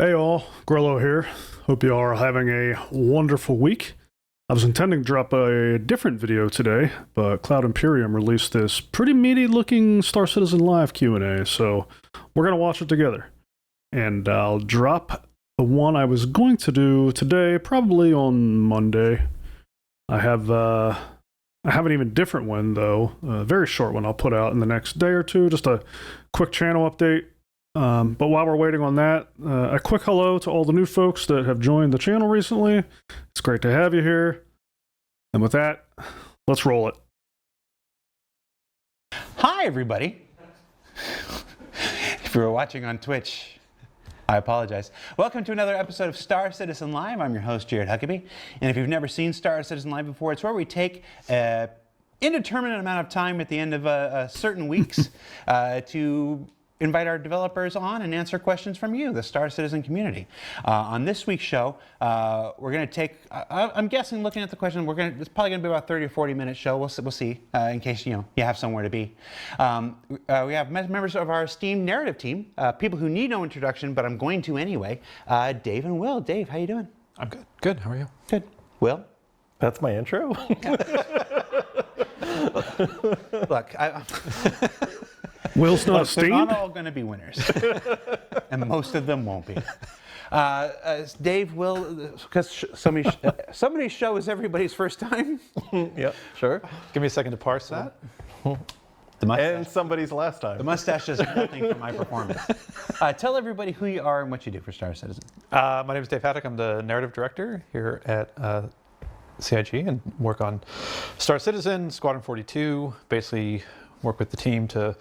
Hey all, Grillo here. Hope you are having a wonderful week. I was intending to drop a different video today, but Cloud Imperium released this pretty meaty looking Star Citizen Live Q&A, so we're going to watch it together. And I'll drop the one I was going to do today, probably on Monday. I have an even different one though, a very short one I'll put out in the next day or two, just a quick channel update. But while we're waiting on that, a quick hello to all the new folks that have joined the channel recently. It's great to have you here. And with that, let's roll it. Hi, everybody. If you were watching on Twitch, I apologize. Welcome to another episode of Star Citizen Live. I'm your host, Jared Huckabee. And if you've never seen Star Citizen Live before, it's where we take an indeterminate amount of time at the end of certain weeks to invite our developers on and answer questions from you, the Star Citizen community. On this week's show, we're going to take, I'm guessing looking at the question, it's probably going to be about 30 or 40 minute show. We'll see in case you have somewhere to be. We have members of our esteemed narrative team, people who need no introduction, but I'm going to anyway. Dave and Will. Dave, how you doing? I'm good. Good. How are you? Good. Will? That's my intro? Look, Will's not they're Steam? not all going to be winners, and most of them won't be. Dave, Will, because somebody's show is everybody's first time. Yep, sure. Give me a second to parse that. The mustache, And somebody's last time. the mustache does nothing for my performance. Tell everybody who you are and what you do for Star Citizen. My name is Dave Haddock. I'm the narrative director here at CIG and work on Star Citizen, Squadron 42, basically work with the team to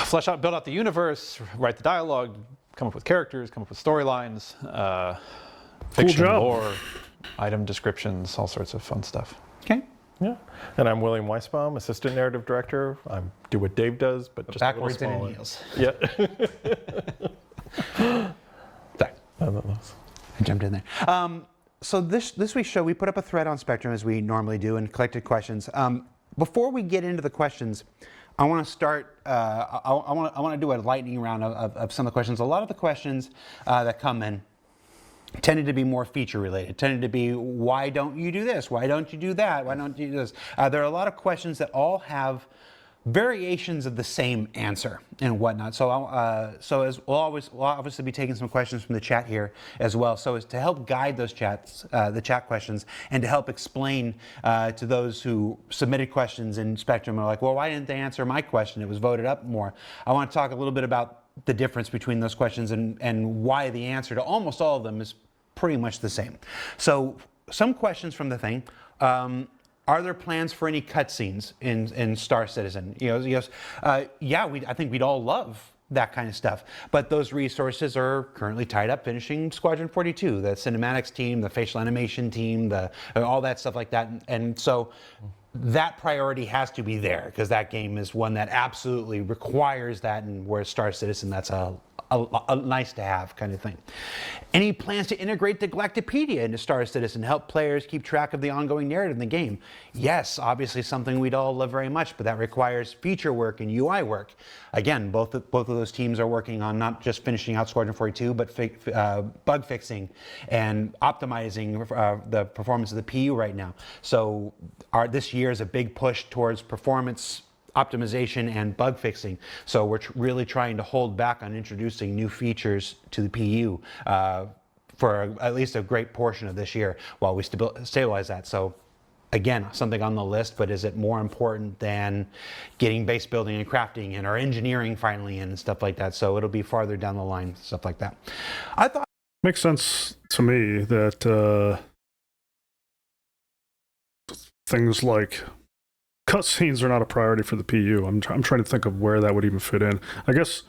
flesh out, build out the universe, write the dialogue, come up with characters, come up with storylines, fiction, job. lore, item descriptions, all sorts of fun stuff. Okay. Yeah. And I'm William Weisbaum, assistant narrative director. I do what Dave does, but just Backwards a and little in smaller. heels. Yeah. Sorry. I I jumped in there. So this week's show, we put up a thread on Spectrum as we normally do and collected questions. Before we get into the questions, I want to start. I want to do a lightning round of some of the questions. A lot of the questions that come in tended to be more feature related. Tended to be, why don't you do this? Why don't you do that? Why don't you do this? There are a lot of questions that all have variations of the same answer and whatnot. So, we'll obviously be taking some questions from the chat here as well. So as to help guide those chats, the chat questions, and to help explain to those who submitted questions in Spectrum are like, well, why didn't they answer my question? It was voted up more. I want to talk a little bit about the difference between those questions and why the answer to almost all of them is pretty much the same. So some questions from the thing. Are there plans for any cutscenes in Star Citizen? Yeah, I think we'd all love that kind of stuff. But those resources are currently tied up finishing Squadron 42, the cinematics team, the facial animation team, all that stuff like that. And so that priority has to be there because that game is one that absolutely requires that, and where Star Citizen, that's a nice to have kind of thing. Any plans to integrate the Galactopedia into Star Citizen, help players keep track of the ongoing narrative in the game? Yes, obviously something we'd all love very much, but that requires feature work and UI work. Again, both of those teams are working on not just finishing out Squadron 42, but bug fixing and optimizing the performance of the PU right now. So this year is a big push towards performance optimization and bug fixing. So we're really trying to hold back on introducing new features to the PU for at least a great portion of this year while we stabilize that. So again, something on the list, but is it more important than getting base building and crafting and our engineering finally in and stuff like that? So it'll be farther down the line, stuff like that. I thought Makes sense to me that things like cutscenes are not a priority for the PU. I'm trying to think of where that would even fit in. I guess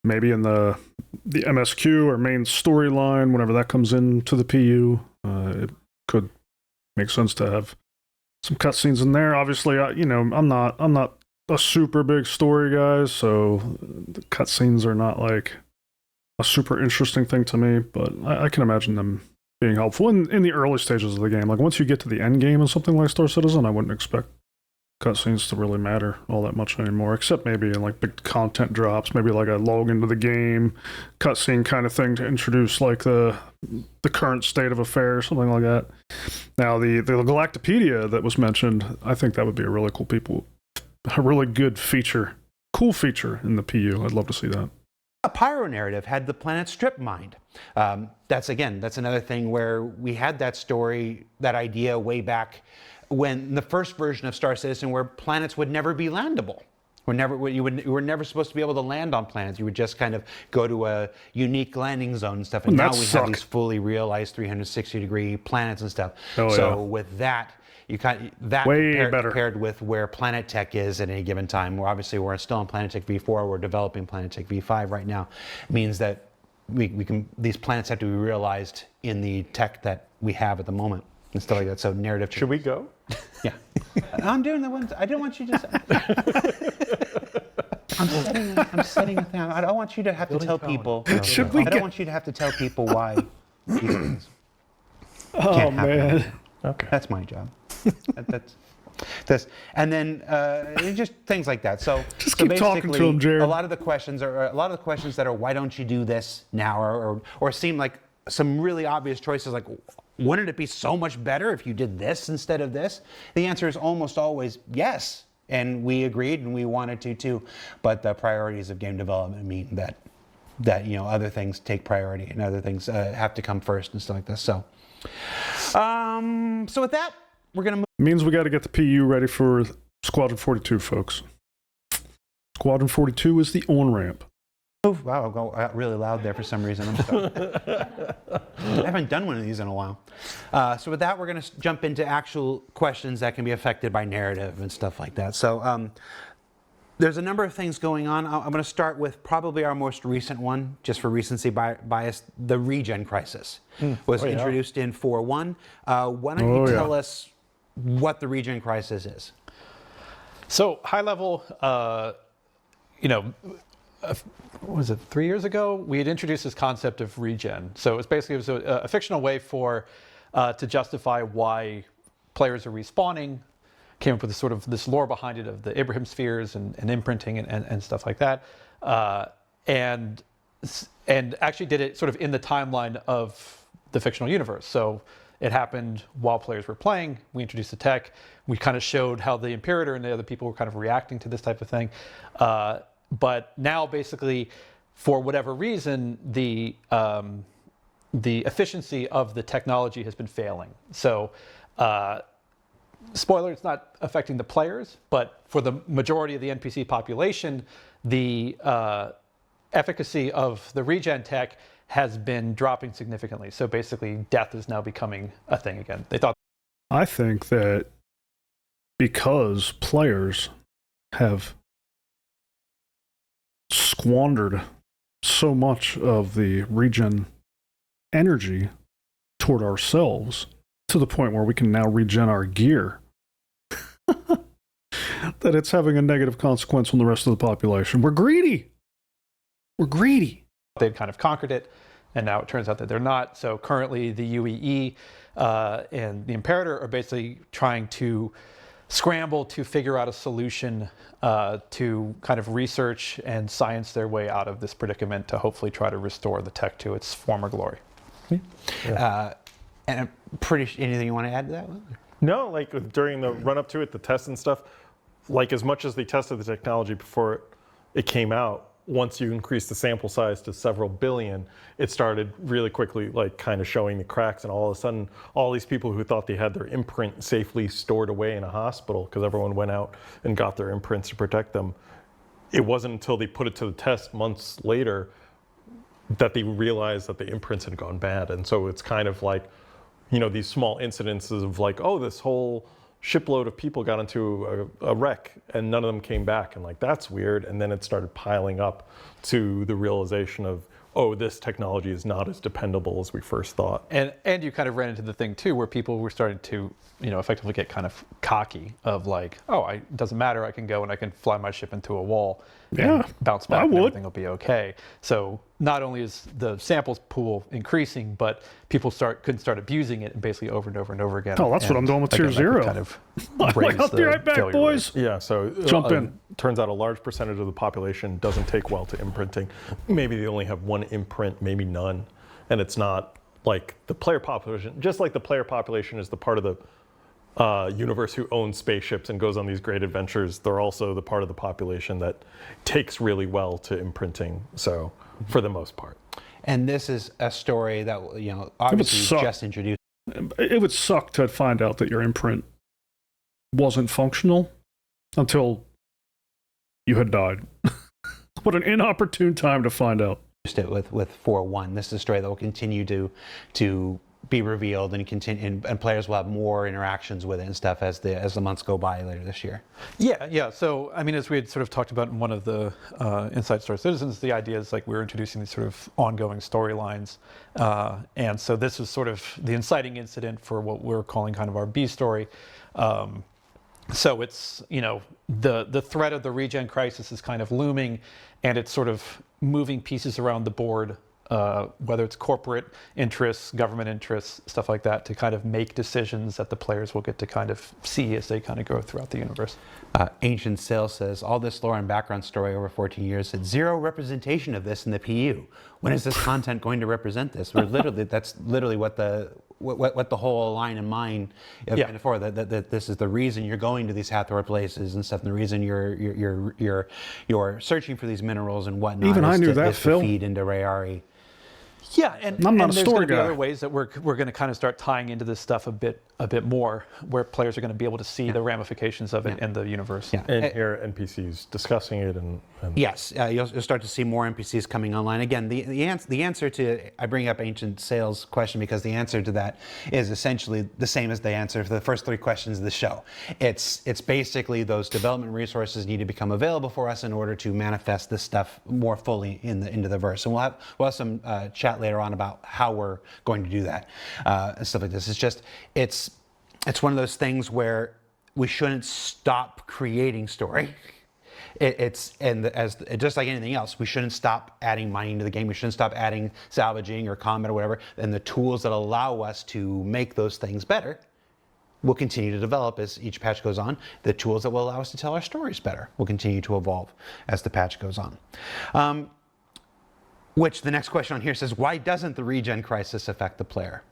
maybe in the MSQ or main storyline, whenever that comes into the PU, it could make sense to have some cutscenes in there. Obviously, I'm not a super big story guy, so the cutscenes are not like a super interesting thing to me. But I can imagine them being helpful in the early stages of the game. Like once you get to the end game of something like Star Citizen, I wouldn't expect cutscenes to really matter all that much anymore, except maybe in like big content drops, maybe like a log into the game cutscene kind of thing to introduce like the current state of affairs, something like that. Now the Galactopedia that was mentioned, I think that would be a really good feature, cool feature in the PU. I'd love to see that. A Pyro narrative had the planet strip mined. That's another thing where we had that story, that idea way back when the first version of Star Citizen, where planets would never be landable. You were never supposed to be able to land on planets. You would just kind of go to a unique landing zone and stuff. And now we have these fully realized 360-degree planets and stuff. With that, you paired with where Planet Tech is at any given time. We're still on Planet Tech V4. We're developing Planet Tech V5 right now. It means that these planets have to be realized in the tech that we have at the moment and stuff like that. So narrative. Should we go? Yeah. I'm doing the ones. I don't want you to. I'm setting a thing. I don't want you to have to tell people. I don't want you to have to tell people why these things can't happen. Okay. That's my job. That's and then just things like that. So just keep talking to him, Jared. A lot of the questions that are why don't you do this now, or seem like some really obvious choices, like wouldn't it be so much better if you did this instead of this? The answer is almost always yes, and we agreed and we wanted to too. But the priorities of game development mean that other things take priority and other things have to come first and stuff like this. So with that, we're gonna move. Means we got to get the PU ready for Squadron 42, folks. Squadron 42 is the on-ramp. Wow, I got really loud there for some reason. I'm sorry. I haven't done one of these in a while. So with that, we're going to jump into actual questions that can be affected by narrative and stuff like that. So there's a number of things going on. I'm going to start with probably our most recent one, just for recency bias. The regen crisis was introduced in 4.1. Why don't you tell us what the regen crisis is? So high level, what was it, 3 years ago, we had introduced this concept of regen. So it was a fictional way to justify why players are respawning. Came up with this lore behind it of the Ibrahim spheres and imprinting and stuff like that, and actually did it sort of in the timeline of the fictional universe. So it happened while players were playing. We introduced the tech. We kind of showed how the Imperator and the other people were kind of reacting to this type of thing. But now, basically, for whatever reason, the efficiency of the technology has been failing. So, spoiler, it's not affecting the players, but for the majority of the NPC population, the efficacy of the regen tech has been dropping significantly. So basically, death is now becoming a thing again. I think that because players have squandered so much of the regen energy toward ourselves to the point where we can now regen our gear, that it's having a negative consequence on the rest of the population. We're greedy. They'd kind of conquered it, and now it turns out that they're not. So currently the UEE and the Imperator are basically trying to scramble to figure out a solution to kind of research and science their way out of this predicament to hopefully try to restore the tech to its former glory. And I'm anything you want to add to that one? No, like during the run up to it, the tests and stuff, like as much as they tested the technology before it came out, once you increase the sample size to several billion, it started really quickly like kind of showing the cracks, and all of a sudden all these people who thought they had their imprint safely stored away in a hospital because everyone went out and got their imprints to protect them, it wasn't until they put it to the test months later that they realized that the imprints had gone bad. And so it's kind of like, these small incidences of like, oh, this whole shipload of people got into a wreck and none of them came back, and like, that's weird. And then it started piling up to the realization of, oh, this technology is not as dependable as we first thought. And you kind of ran into the thing too, where people were starting to, effectively get kind of cocky of like, oh, it doesn't matter, I can go and I can fly my ship into a wall Yeah, bounce back I and would. everything will be okay. So not only is the samples pool increasing, but people couldn't start abusing it and basically over and over and over again. Oh, that's what I'm doing with again, Tier that could 0. Kind of Like, raise I'll be the right back, failure boys. rate. Yeah, so Jump in. Turns out a large percentage of the population doesn't take well to imprinting. Maybe they only have one imprint, maybe none. And it's not like the player population, just like the player population is the part of the universe who owns spaceships and goes on these great adventures. They're also the part of the population that takes really well to imprinting. So for the most part. And this is a story that, obviously suck. just introduced. It would suck to find out that your imprint wasn't functional until you had died. What an inopportune time to find out. It with 4.1. This is a story that will continue to be revealed and continue, and players will have more interactions with it and stuff as the months go by later this year. Yeah. So, I mean, as we had sort of talked about in one of the Inside Star Citizens, the idea is like we're introducing these sort of ongoing storylines. And so this was sort of the inciting incident for what we're calling kind of our B story. So it's, the threat of the regen crisis is kind of looming, and it's sort of moving pieces around the board, whether it's corporate interests, government interests, stuff like that, to kind of make decisions that the players will get to kind of see as they kind of go throughout the universe. Ancient Sail says, all this lore and background story over 14 years had zero representation of this in the PU. When is this content going to represent this? That's literally what the whole line in mind of Yeah. Band of Four, that this is the reason you're going to these Hathor places and stuff, and the reason you're searching for these minerals and whatnot. Even I knew that, is to Phil. feed into Rayari. Yeah, and I'm not and a there's story going to be guy. other ways that we're going to kind of start tying into this stuff a bit more, where players are going to be able to see the ramifications of it in the universe. Yeah. And hear NPCs discussing it and Yes, you'll start to see more NPCs coming online. Again, the answer to, I bring up Ancient Sail's question because the answer to that is essentially the same as the answer for the first 3 questions of the show. It's basically those development resources need to become available for us in order to manifest this stuff more fully into the verse. And we'll have some chat later on about how we're going to do that and stuff like this. It's one of those things where we shouldn't stop creating story. Just like anything else, we shouldn't stop adding mining to the game. We shouldn't stop adding salvaging or combat or whatever. And the tools that allow us to make those things better will continue to develop as each patch goes on. The tools that will allow us to tell our stories better will continue to evolve as the patch goes on. Which the next question on here says, why doesn't the regen crisis affect the player?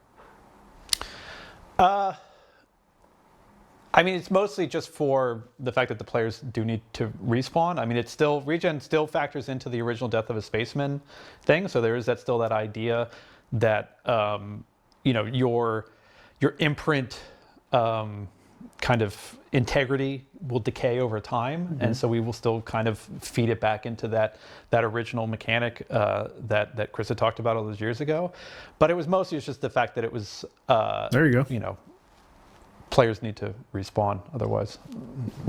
I mean, it's mostly just for the fact that the players do need to respawn. I mean, regen still factors into the original Death of a Spaceman thing. So there is still that idea that your imprint kind of integrity will decay over time, and so we will still kind of feed it back into that original mechanic that Chris had talked about all those years ago. But it was mostly just the fact that it was There you go. Players need to respawn, otherwise.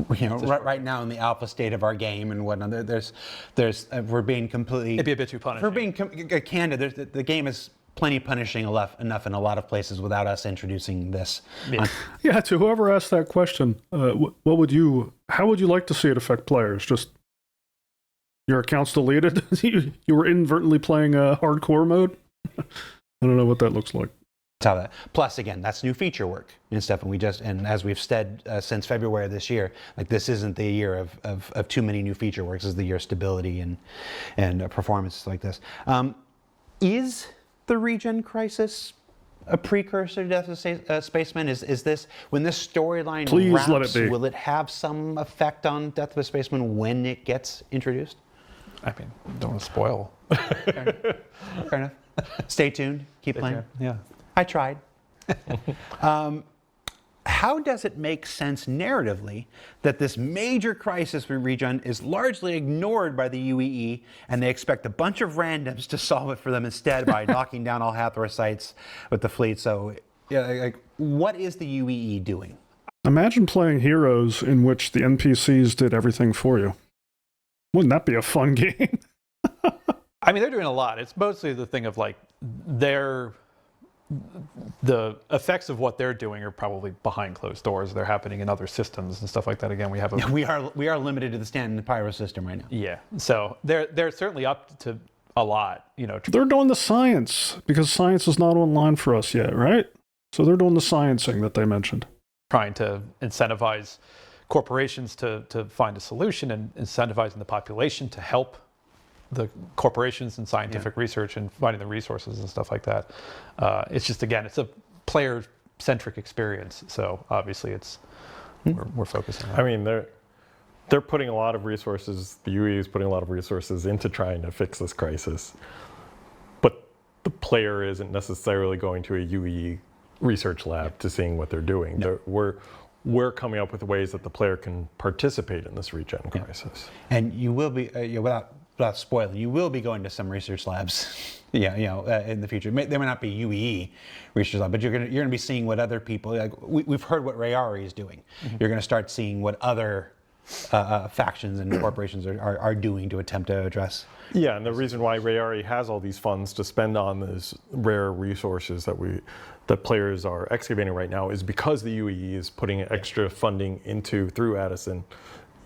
Right now in the alpha state of our game and whatnot, we're being completely. It'd be a bit too punishing. For being candid, the game is plenty punishing enough in a lot of places without us introducing this. Yeah, to whoever asked that question, how would you like to see it affect players? Just your account's deleted? You were inadvertently playing hardcore mode? I don't know what that looks like. Plus, again, that's new feature work and stuff, and as we've said since February of this year, like this isn't the year of too many new feature works. This is the year of stability and performances like this. Is the regen crisis a precursor to Death of Spaceman? Is this, when this storyline wraps, let it be. will it have some effect on Death of a Spaceman when it gets introduced? I mean, don't want to spoil. Fair enough. Stay tuned. Keep playing. Yeah. I tried. How does it make sense narratively that this major crisis with regen is largely ignored by the UEE and they expect a bunch of randoms to solve it for them instead by knocking down all Hathor sites with the fleet? So, what is the UEE doing? Imagine playing Heroes in which the NPCs did everything for you. Wouldn't that be a fun game? I mean, they're doing a lot. It's mostly the thing of like they're the effects of what they're doing are probably behind closed doors. They're happening in other systems and stuff like that. Again, we have a we are limited to the standard Pyro system right now. yeah. So they're certainly up to a lot. You know, They're doing the science because science is not online for us yet, right? So they're doing the sciencing that they mentioned. trying to incentivize corporations to find a solution and incentivizing the population to help the corporations in scientific research and finding the resources and stuff like that. It's just, again, it's a player-centric experience. So obviously it's, we're focusing on it. I mean, they're putting a lot of resources, the UE is putting a lot of resources into trying to fix this crisis. But the player isn't necessarily going to a UE research lab to seeing what they're doing. No. We're coming up with ways that the player can participate in this regen crisis. And you will be, without spoiling, you will be going to some research labs, in the future. They may not be UEE research lab, but you're gonna be seeing what other people, like we've heard what Rayari is doing. Mm-hmm. You're gonna start seeing what other factions and corporations are doing to attempt to address. Yeah, and the reason why Rayari has all these funds to spend on these rare resources that players are excavating right now is because the UEE is putting extra funding through Addison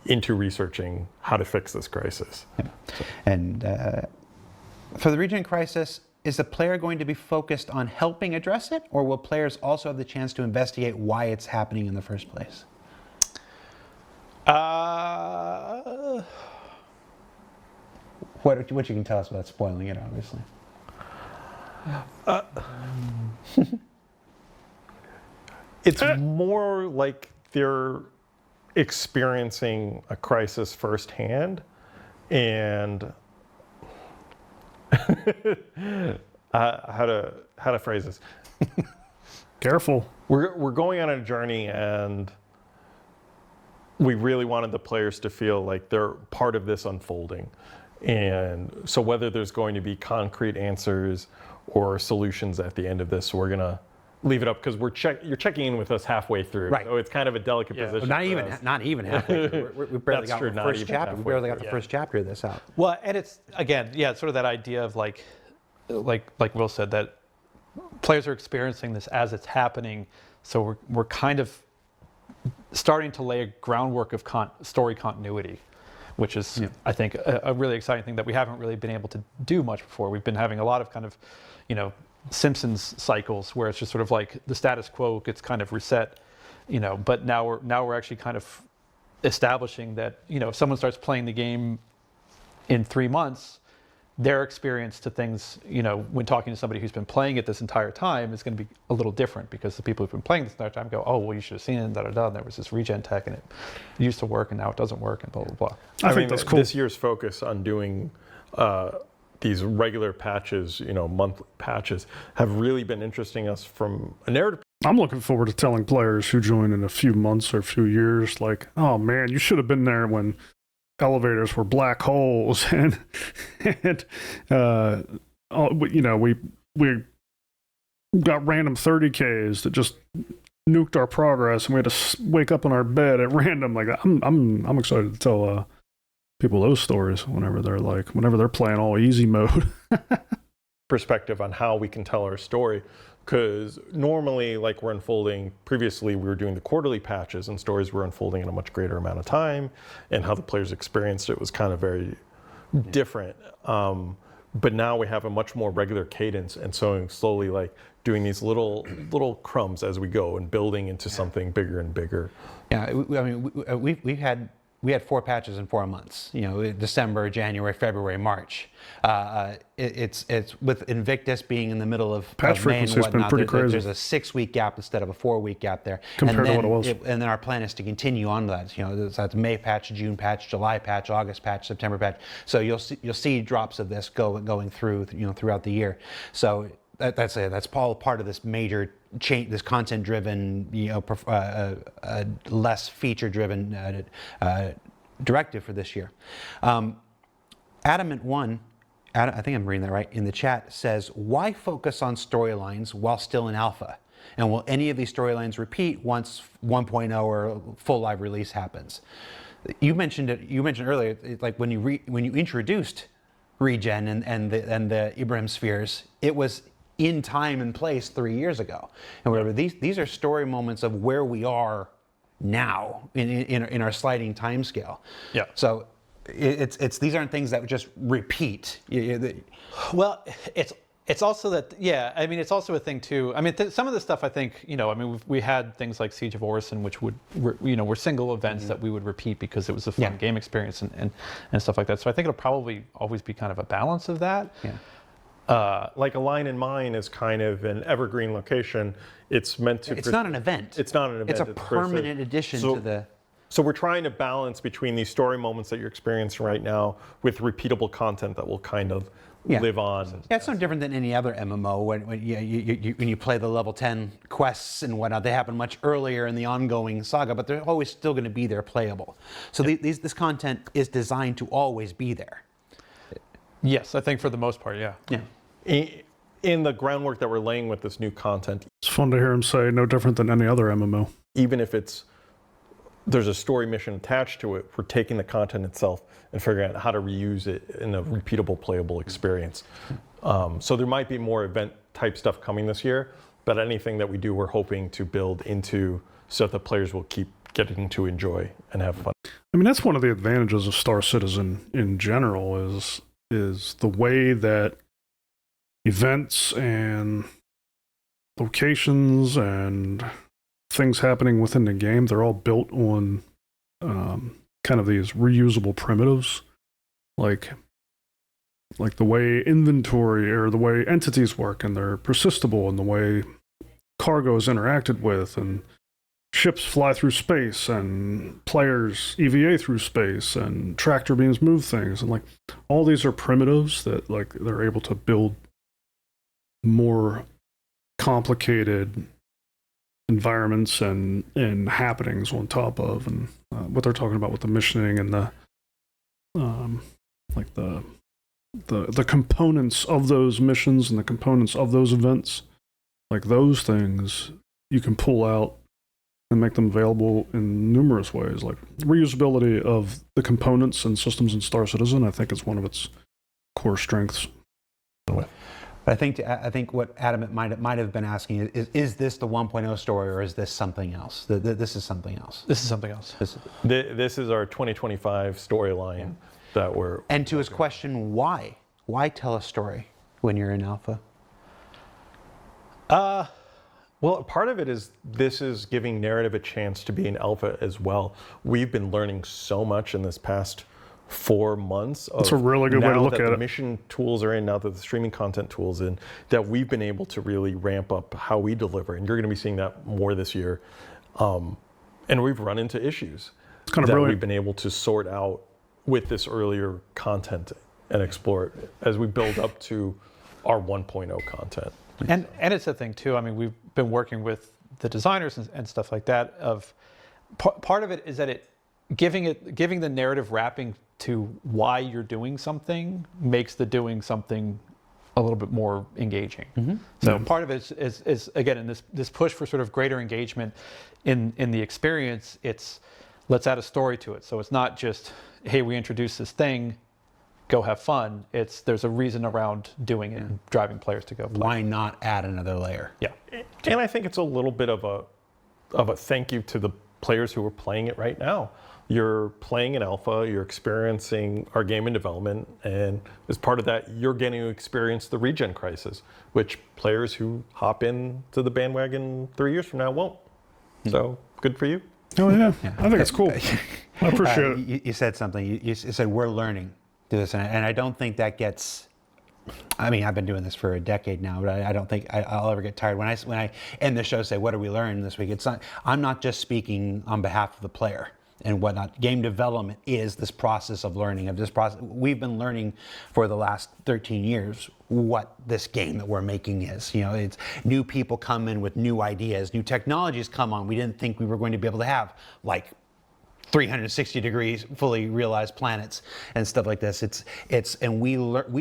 into researching how to fix this crisis. Yeah. So. And for the regen crisis, is the player going to be focused on helping address it, or will players also have the chance to investigate why it's happening in the first place? What you can tell us without spoiling it, obviously. It's more like they're experiencing a crisis firsthand, and how to phrase this? Careful. We're going on a journey, and we really wanted the players to feel like they're part of this unfolding. And so whether there's going to be concrete answers or solutions at the end of this, we're going to leave it up because you're checking in with us halfway through. Right. So it's kind of a delicate position. Well, not even halfway through. We barely got the first chapter. We barely got the first chapter of this out. Well, and it's, again, sort of that idea of like Will said, that players are experiencing this as it's happening. So we're kind of starting to lay a groundwork of story continuity, which is, I think, a really exciting thing that we haven't really been able to do much before. We've been having a lot of kind of, Simpsons cycles where it's just sort of like the status quo gets kind of reset, but now we're actually kind of establishing that, if someone starts playing the game in 3 months, their experience to things, when talking to somebody who's been playing it this entire time is going to be a little different, because the people who've been playing this entire time go, oh, well, you should have seen it, and there was this regen tech, and it used to work, and now it doesn't work, and blah, blah, blah. I think that's cool. This year's focus on doing these regular patches, monthly patches, have really been interesting us from a narrative. I'm looking forward to telling players who join in a few months or a few years, like, oh man, you should have been there when elevators were black holes, and we got random 30Ks that just nuked our progress, and we had to wake up in our bed at random. Like, I'm excited to tell people those stories whenever they're playing all easy mode. Perspective on how we can tell our story, because normally, like we're unfolding, previously we were doing the quarterly patches and stories were unfolding in a much greater amount of time, and how the players experienced it was kind of very different. But now we have a much more regular cadence, and so slowly like doing these little crumbs as we go and building into something bigger and bigger. Yeah, I mean, we had 4 patches in 4 months. December, January, February, March. It's with Invictus being in the middle of patch May and frequency has been whatnot. pretty crazy. There's a 6-week gap instead of a 4-week gap there. Compared to what it was. And then our plan is to continue on that. So that's May patch, June patch, July patch, August patch, September patch. So you'll see drops of this going through throughout the year. So that's all part of this major change, this content-driven, less feature-driven directive for this year. Adamant1, I think I'm reading that right, in the chat says, why focus on storylines while still in alpha? And will any of these storylines repeat once 1.0 or full live release happens? You mentioned earlier, like when you introduced regen and the Ibrahim spheres, it was in time and place 3 years ago, and whatever. These are story moments of where we are now in our sliding time scale. Yeah. So it's these aren't things that just repeat. Well, it's also that, yeah, I mean, it's also a thing too. I mean, some of the stuff I think, you know, I mean, we had things like Siege of Orison, which were single events that we would repeat because it was a fun game experience and stuff like that. So I think it'll probably always be kind of a balance of that. Yeah. Like A Line in Mine is kind of an evergreen location. It's meant to... It's not an event. It's not an event. It's a permanent addition to the... So we're trying to balance between these story moments that you're experiencing right now with repeatable content that will kind of live on. Yeah, it's no different than any other MMO. When you play the level 10 quests and whatnot, they happen much earlier in the ongoing saga, but they're always still going to be there playable. So this content is designed to always be there. Yes, I think for the most part, yeah. Yeah. In the groundwork that we're laying with this new content, It's fun to hear him say no different than any other MMO. even if there's a story mission attached to it, we're taking the content itself and figuring out how to reuse it in a repeatable, playable experience. So there might be more event type stuff coming this year, but anything that we do, we're hoping to build into so that players will keep getting to enjoy and have fun. I mean, that's one of the advantages of Star Citizen in general is the way that events and locations and things happening within the game, they're all built on kind of these reusable primitives, like the way inventory or the way entities work, and they're persistible, and the way cargo is interacted with, and ships fly through space, and players EVA through space, and tractor beams move things, and like all these are primitives that like they're able to build more complicated environments and happenings on top of, and what they're talking about with the missioning and the like the components of those missions and the components of those events, like those things you can pull out and make them available in numerous ways. Like reusability of the components and systems in Star Citizen, I think is one of its core strengths. But I think what Adam might have been asking is this the 1.0 story, or is this something else? This is something else. This is something else. This is our 2025 storyline that we're... And to his question, why? Why tell a story when you're in alpha? Well, part of it is this is giving narrative a chance to be in alpha as well. We've been learning so much in this past 4 months. That's a really good way to look at it. Now that the mission tools are in, now that the streaming content tools in, that we've been able to really ramp up how we deliver. And you're going to be seeing that more this year. And we've run into issues It's kind of that brilliant. we've been able to sort out with this earlier content and explore it as we build up to our 1.0 content. And it's a thing too. I mean, we've been working with the designers and stuff like that. Part of it is that giving the narrative wrapping to why you're doing something makes the doing something a little bit more engaging. Mm-hmm. So part of it is again in this push for sort of greater engagement in the experience. It's let's add a story to it. So it's not just hey, we introduced this thing, go have fun. There's a reason around doing it and driving players to go play. Why not add another layer? Yeah. And I think it's a little bit of a thank you to the players who are playing it right now. You're playing in alpha, you're experiencing our game in development, and as part of that, you're getting to experience the regen crisis, which players who hop into the bandwagon 3 years from now won't. So good for you. Oh yeah, I think it's cool. I appreciate it. You said something. You said we're learning to this, and I don't think that gets. I mean, I've been doing this for a decade now, but I don't think I'll ever get tired. When I end the show, say, "What did we learn this week?" It's not. I'm not just speaking on behalf of the player and whatnot. Game development is this process of learning. Of this process, we've been learning for the last 13 years what this game that we're making is. You know, it's new people come in with new ideas, new technologies come on. We didn't think we were going to be able to have like 360 degrees fully realized planets and stuff like this. And we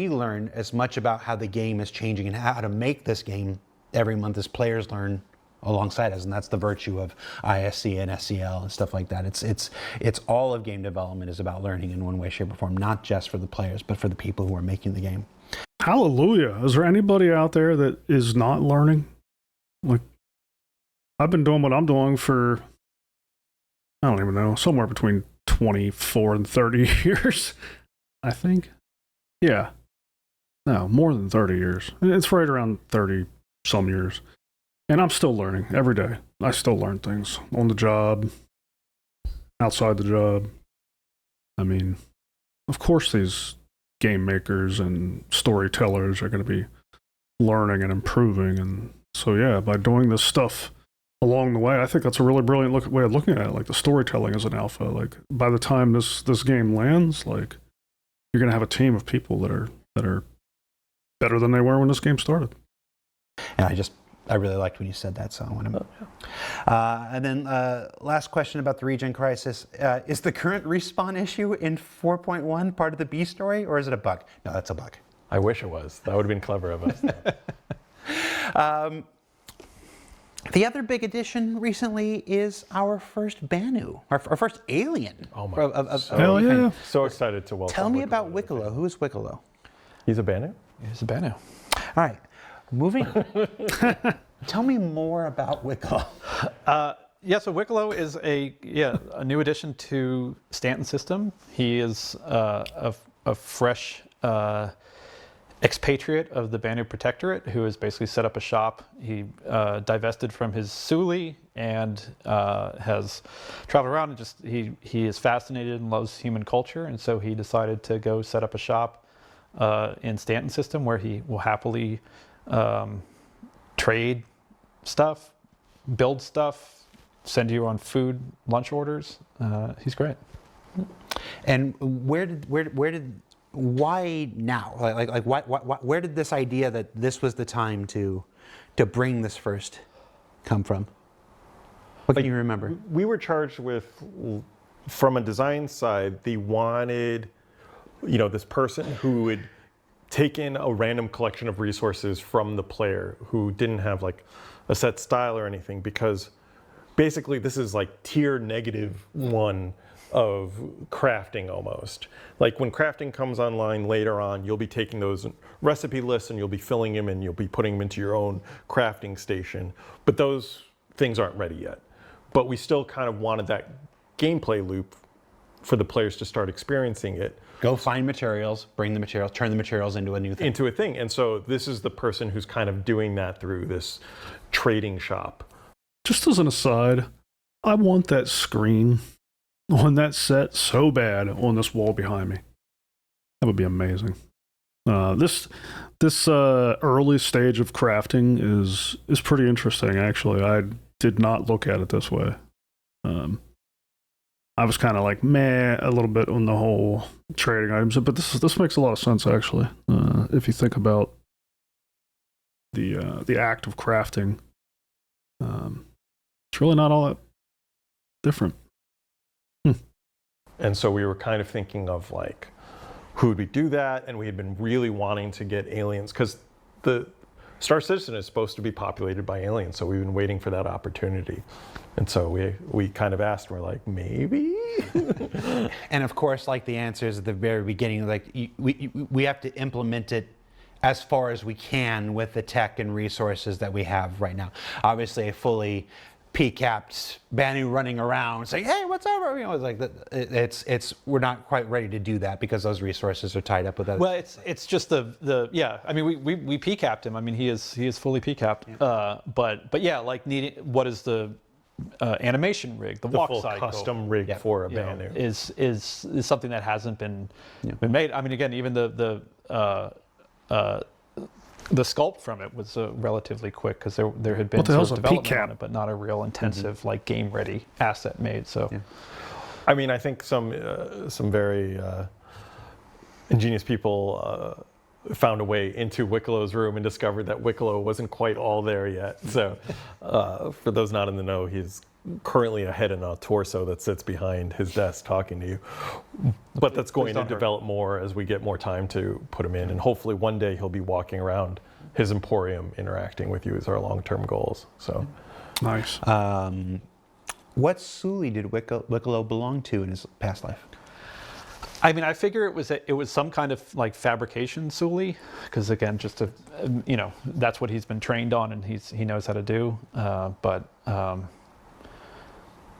learn as much about how the game is changing and how to make this game every month as players learn alongside us, and that's the virtue of ISC and SCL and stuff like that. It's all of game development is about learning in one way, shape, or form, not just for the players, but for the people who are making the game. hallelujah. Is there anybody out there that is not learning? Like, I've been doing what I'm doing for, I don't even know, somewhere between 24 and 30 years, I think. Yeah. No, more than 30 years. It's right around 30 some years. And I'm still learning every day. I still learn things on the job, outside the job. I mean, of course these game makers and storytellers are going to be learning and improving. And so, yeah, by doing this stuff along the way, I think that's a really brilliant way of looking at it. Like, the storytelling as an alpha. Like, by the time this game lands, like, you're going to have a team of people that are better than they were when this game started. And I really liked when you said that, so I want to. And then last question about the regen crisis: is the current respawn issue in 4.1 part of the B story, or is it a bug? No, that's a bug. I wish it was. That would have been clever of us. The other big addition recently is our first Banu, our first alien. Oh my! Hell yeah! So excited to welcome. Tell me Wiccolo about to the Wiccolo. Who is Wiccolo? He's a Banu? He's a Banu. All right, moving. Tell me more about Wiccolo. Yeah, so Wiccolo is a new addition to Stanton's system. He is a fresh expatriate of the Banu Protectorate, who has basically set up a shop. He divested from his Suli and has traveled around and he is fascinated and loves human culture, and so he decided to go set up a shop in Stanton's system where he will happily trade stuff, build stuff, send you on food lunch orders. He's great. And why now? Where did this idea that this was the time to bring this first come from? What can you remember? We were charged with, from a design side, they wanted, this person who would take in a random collection of resources from the player who didn't have like a set style or anything, because basically this is like tier -1 of crafting almost. Like, when crafting comes online later on, you'll be taking those recipe lists and you'll be filling them and you'll be putting them into your own crafting station. But those things aren't ready yet. But we still kind of wanted that gameplay loop for the players to start experiencing it. Go find materials, bring the materials, turn the materials into a new thing. Into a thing. And so this is the person who's kind of doing that through this trading shop. Just as an aside, I want that screen on that set so bad on this wall behind me. That would be amazing. This early stage of crafting is pretty interesting, actually. I did not look at it this way. I was kind of like meh a little bit on the whole trading items, but this makes a lot of sense, actually. If you think about the act of crafting, it's really not all that different. And so we were kind of thinking of like, who would we do that? And we had been really wanting to get aliens, because the Star Citizen is supposed to be populated by aliens. So we've been waiting for that opportunity. And so we kind of asked, and we're like, maybe? And of course, like the answers at the very beginning, like we have to implement it as far as we can with the tech and resources that we have right now. Obviously, a fully P-capped Banu running around saying, "Hey, what's over?" It's like it's we're not quite ready to do that because those resources are tied up with other. Well, it's just the yeah. I mean, we P-capped him. I mean, he is fully P-capped. Yeah. But yeah, like needing what is the animation rig, the walk full cycle, custom rig for a Banu is something that hasn't been made. I mean, again, even the sculpt from it was relatively quick, because there had been sort of development on it, but not a real intensive like game ready asset made. So, I mean, I think some very ingenious people found a way into Wiccolo's room and discovered that Wiccolo wasn't quite all there yet. So, for those not in the know, he's currently a head and a torso that sits behind his desk talking to you. But that's going to develop more as we get more time to put him in. And hopefully one day he'll be walking around his emporium interacting with you, is our long-term goals. So nice. What Suli did Wiccolo belong to in his past life? I mean, I figure it was some kind of like fabrication Suli, because again, just to that's what he's been trained on and he knows how to do. I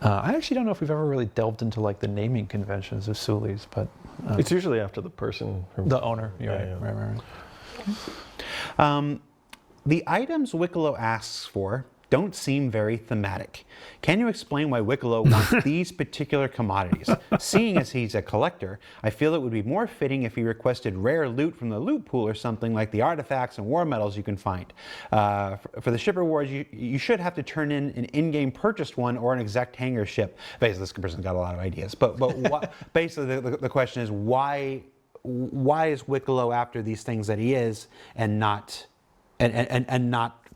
actually don't know if we've ever really delved into like the naming conventions of Sulis, but It's usually after the person. the owner. Yeah, Right. The items Wiccolo asks for don't seem very thematic. Can you explain why Wiccolo wants these particular commodities? Seeing as he's a collector, I feel it would be more fitting if he requested rare loot from the loot pool or something like the artifacts and war medals you can find. For the ship rewards, you should have to turn in an in-game purchased one or an exact hangar ship. Basically, this person's got a lot of ideas. But basically, the question is why is Wiccolo after these things that he is and not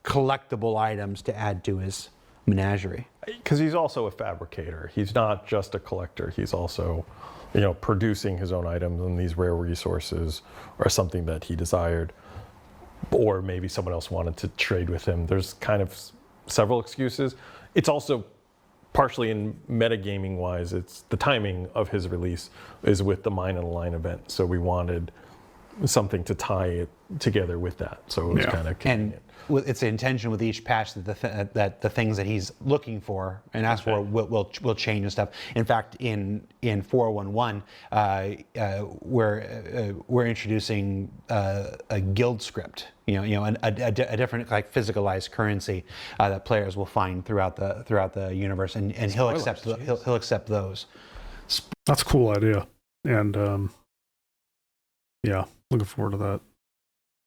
collectible items to add to his menagerie? Because he's also a fabricator. He's not just a collector. He's also, producing his own items, and these rare resources are something that he desired, or maybe someone else wanted to trade with him. There's kind of several excuses. It's also partially in metagaming wise, it's the timing of his release is with the Mine and Line event. So we wanted something to tie it together with that. So it was kind of convenient. And it's the intention with each patch that the things that he's looking for and asks for will change and stuff. In fact, in 411, we're introducing a guild script. A different like physicalized currency that players will find throughout the universe, and he'll accept those. That's a cool idea, and yeah, looking forward to that.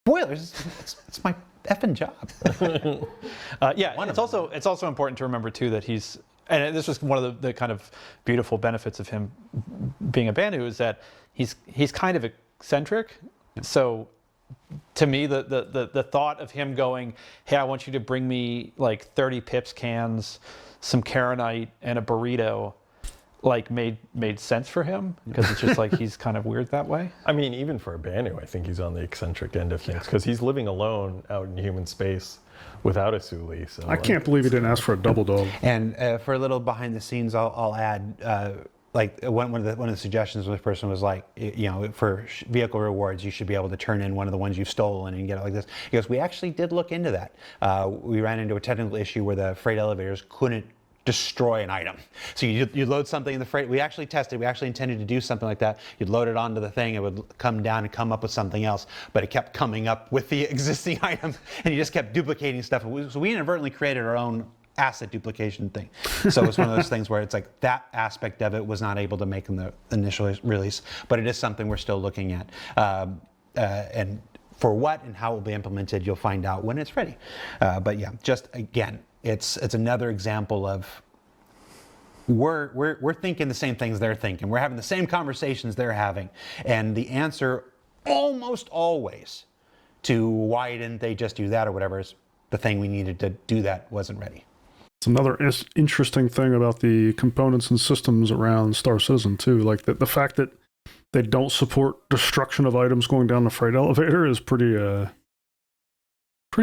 Spoilers. It's my effing job. It's also important to remember too that and this was one of the kind of beautiful benefits of him being a Banu is that he's kind of eccentric. So to me, the thought of him going, hey, I want you to bring me like 30 pips cans, some Karenite, and a burrito, like made sense for him, because it's just like he's kind of weird that way. I mean, even for a Banu, I think he's on the eccentric end of things, because he's living alone out in human space without a Suli. So I can't believe he didn't ask for a double dog. And for a little behind the scenes, I'll add, like one of the suggestions of this person was like, for vehicle rewards, you should be able to turn in one of the ones you've stolen and get it like this. He goes, we actually did look into that. We ran into a technical issue where the freight elevators couldn't destroy an item. So you load something in the freight. We actually tested. We actually intended to do something like that. You'd load it onto the thing. It would come down and come up with something else. But it kept coming up with the existing item, and you just kept duplicating stuff. So we inadvertently created our own asset duplication thing. So it's one of those things where it's like that aspect of it was not able to make in the initial release. But it is something we're still looking at. And for what and how it will be implemented, you'll find out when it's ready. But yeah, just again, it's another example of we're thinking the same things they're thinking. We're having the same conversations they're having, and the answer almost always to why didn't they just do that or whatever is the thing we needed to do that wasn't ready. It's another interesting thing about the components and systems around Star Citizen too. Like the fact that they don't support destruction of items going down the freight elevator is pretty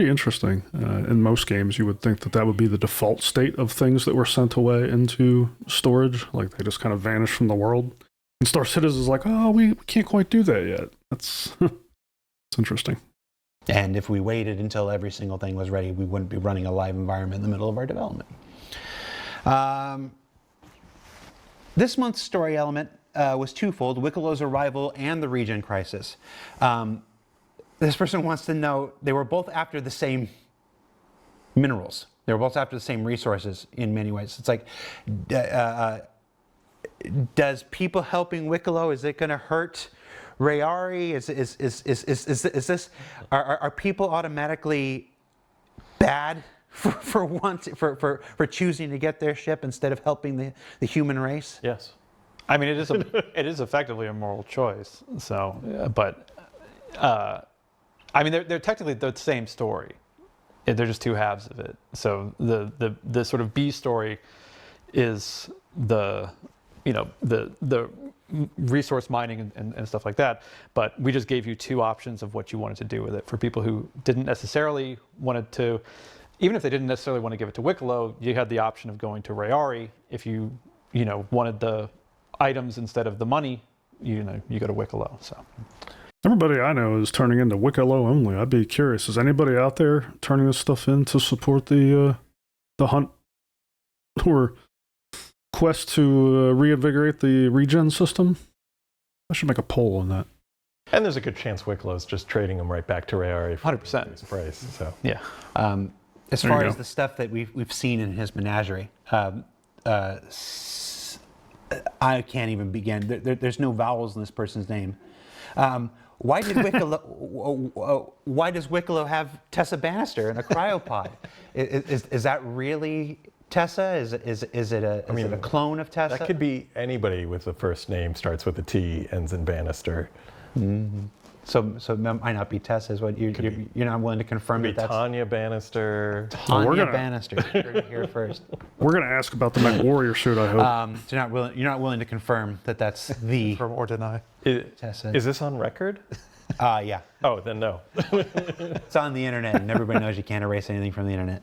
interesting. In most games, you would think that would be the default state of things that were sent away into storage. Like they just kind of vanish from the world. And Star Citizen is like, oh, we can't quite do that yet. That's it's interesting. And if we waited until every single thing was ready, we wouldn't be running a live environment in the middle of our development. This month's story element was twofold: Wiccolo's arrival and the regen crisis. This person wants to know, they were both after the same minerals. They were both after the same resources in many ways. It's like, does people helping Wiccolo, is it going to hurt Rayari? Is this, are people automatically bad for choosing to get their ship instead of helping the human race? Yes. I mean, it is effectively a moral choice. So, I mean, they're technically the same story. They're just two halves of it. So the sort of B story is the resource mining and stuff like that. But we just gave you two options of what you wanted to do with it. For people who didn't necessarily wanted to, even if they didn't necessarily want to give it to Wiccolo, you had the option of going to Rayari if you wanted the items instead of the money you go to Wiccolo. So Everybody I know is turning into Wiccolo only. I'd be curious. Is anybody out there turning this stuff in to support the hunt or quest to reinvigorate the regen system? I should make a poll on that. And there's a good chance Wiccolo's just trading them right back to Rayari for 100%. price. So yeah. As There you far go. as the stuff that we've seen in his menagerie, I can't even begin. There's no vowels in this person's name. Why did Wiccolo? Why does Wiccolo have Tessa Bannister in a cryopod? Is that really Tessa? Is it a clone of Tessa? that could be anybody with the first name starts with a T, ends in Bannister. So it might not be Tessa. Is what you're not willing to confirm Could be that that's Tanya Bannister. Well, we're Tanya gonna- Bannister. You heard it here first. We're going to ask about the Mech Warrior suit, I hope. So you're not willing to confirm that that's the Confirm or deny. Tessa. Is this on record? Yeah. Oh, then no. It's on the internet, and everybody knows you can't erase anything from the internet.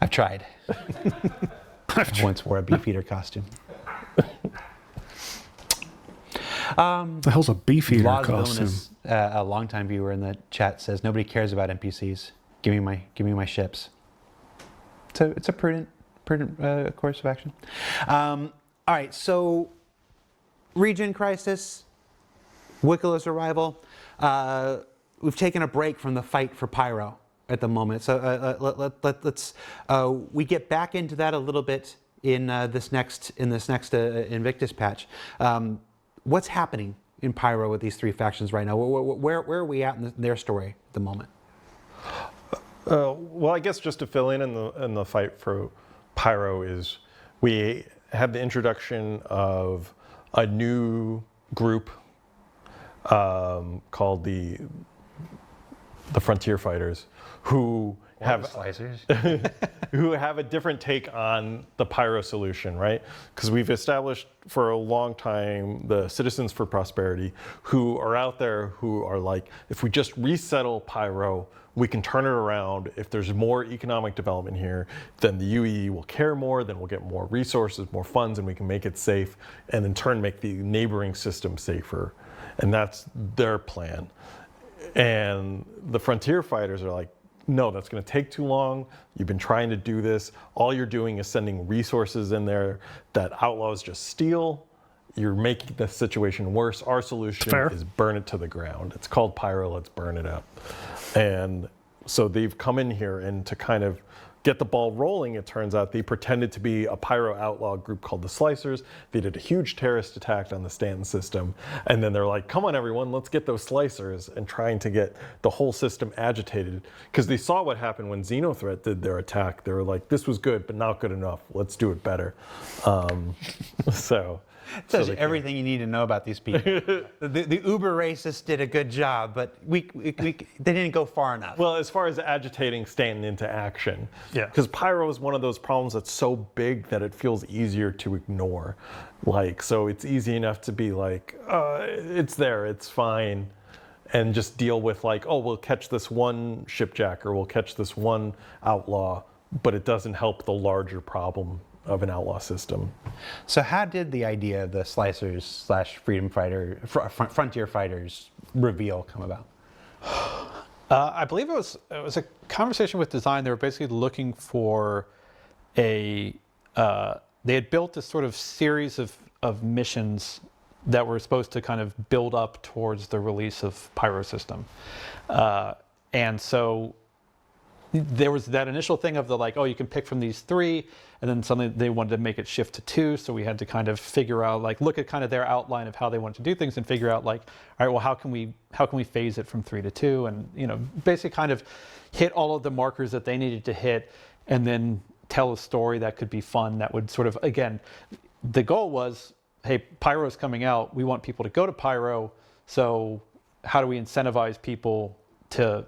I've tried. I once wore a Beefeater costume. The hell's a beefeater Laws of costume? Illness, a longtime viewer in the chat says nobody cares about NPCs. Give me my ships. It's a prudent course of action. All right, so Regen Crisis, Wiccolo's arrival. We've taken a break from the fight for Pyro at the moment. So let's we get back into that a little bit in this next Invictus patch. What's happening in Pyro with these three factions right now? Where are we at in their story at the moment? Well, I guess just to fill in the fight for Pyro is we have the introduction of a new group called the Frontier Fighters, who have who have a different take on the Pyro solution, right? Because we've established for a long time the Citizens for Prosperity, who are out there who are like, if we just resettle Pyro, we can turn it around. If there's more economic development here, then the UEE will care more, then we'll get more resources, more funds, and we can make it safe, and in turn make the neighboring system safer. And that's their plan. And the Frontier Fighters are like, no, that's going to take too long. You've been trying to do this. All you're doing is sending resources in there that outlaws just steal. You're making the situation worse. Our solution Fair. is burn it to the ground. It's called Pyro, let's burn it up. And so they've come in here, and to kind of get the ball rolling, it turns out they pretended to be a Pyro outlaw group called the Slicers. They did a huge terrorist attack on the Stanton system. And then they're like, come on everyone, let's get those Slicers, and trying to get the whole system agitated. Because they saw what happened when Xenothreat did their attack. They were like, this was good, but not good enough. Let's do it better. Tells you everything you need to know about these people. the uber racists did a good job, but they didn't go far enough. Well, as far as agitating Stanton into action, Yeah. because Pyro is one of those problems that's so big that it feels easier to ignore. Like, so it's easy enough to be like, it's there, it's fine, and just deal with like, oh, we'll catch this one shipjacker, we'll catch this one outlaw, but it doesn't help the larger problem of an outlaw system. So how did the idea of the Slicers / Freedom Fighter, Frontier Fighters reveal come about? I believe it was a conversation with design. They were basically looking for they had built this sort of series of missions that were supposed to kind of build up towards the release of Pyro system. And so there was that initial thing of the like, oh, you can pick from these three, and then suddenly they wanted to make it shift to two. So we had to kind of figure out, like, look at kind of their outline of how they wanted to do things and figure out like, all right, well, how can we phase it from 3 to 2, and basically kind of hit all of the markers that they needed to hit, and then tell a story that could be fun, that would sort of, again, the goal was, hey, Pyro's coming out. We want people to go to Pyro. So how do we incentivize people to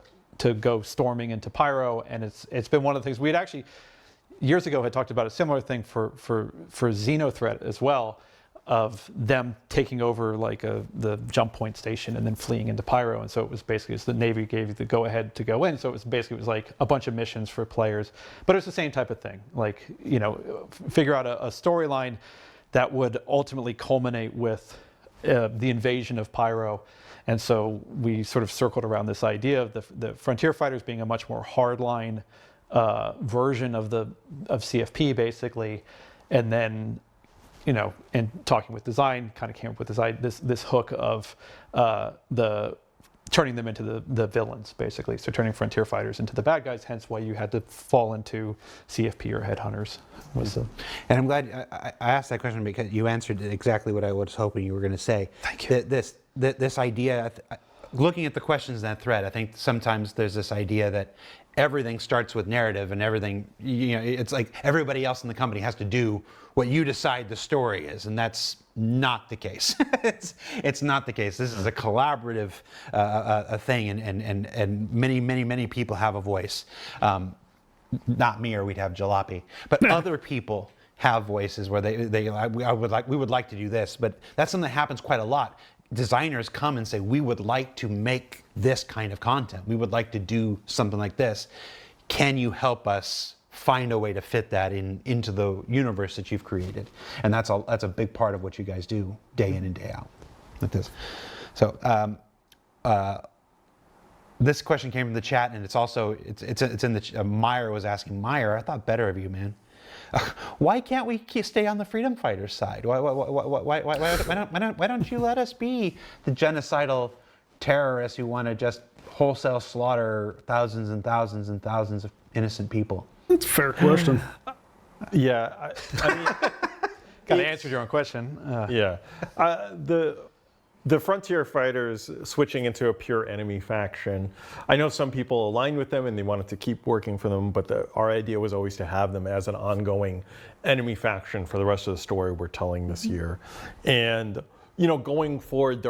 go storming into Pyro? And it's been one of the things we'd actually years ago had talked about a similar thing for Xenothreat as well, of them taking over like the jump point station and then fleeing into Pyro. And so it was basically, the Navy gave you the go ahead to go in. So it was like a bunch of missions for players, but it's the same type of thing. Like, figure out a storyline that would ultimately culminate with the invasion of Pyro. And so we sort of circled around this idea of the Frontier Fighters being a much more hardline version of CFP, basically. And then, and talking with design, kind of came up with this hook of turning them into the villains, basically. So turning Frontier Fighters into the bad guys, hence why you had to fall into CFP or Headhunters. And I'm glad I asked that question because you answered exactly what I was hoping you were going to say. Thank you. This idea, looking at the questions in that thread, I think sometimes there's this idea that everything starts with narrative and everything, it's like everybody else in the company has to do what you decide the story is, and that's not the case. It's not the case. This is a collaborative a thing, and many people have a voice. Not me, or we'd have Jalopy, but other people have voices where we would like to do this, but that's something that happens quite a lot. Designers come and say, we would like to make this kind of content. We would like to do something like this. Can you help us find a way to fit that into the universe that you've created? And that's a big part of what you guys do day in and day out like this. So this question came from the chat, and it's in the Meyer was asking, Meyer, I thought better of you, man. Why can't we stay on the freedom fighters side? Why don't you let us be the genocidal terrorists who want to just wholesale slaughter thousands and thousands and thousands of innocent people? That's a fair question. Yeah, I mean, Got to answer your own question. yeah. The Frontier Fighters switching into a pure enemy faction, I know some people aligned with them and they wanted to keep working for them, but our idea was always to have them as an ongoing enemy faction for the rest of the story we're telling this year. And, going forward,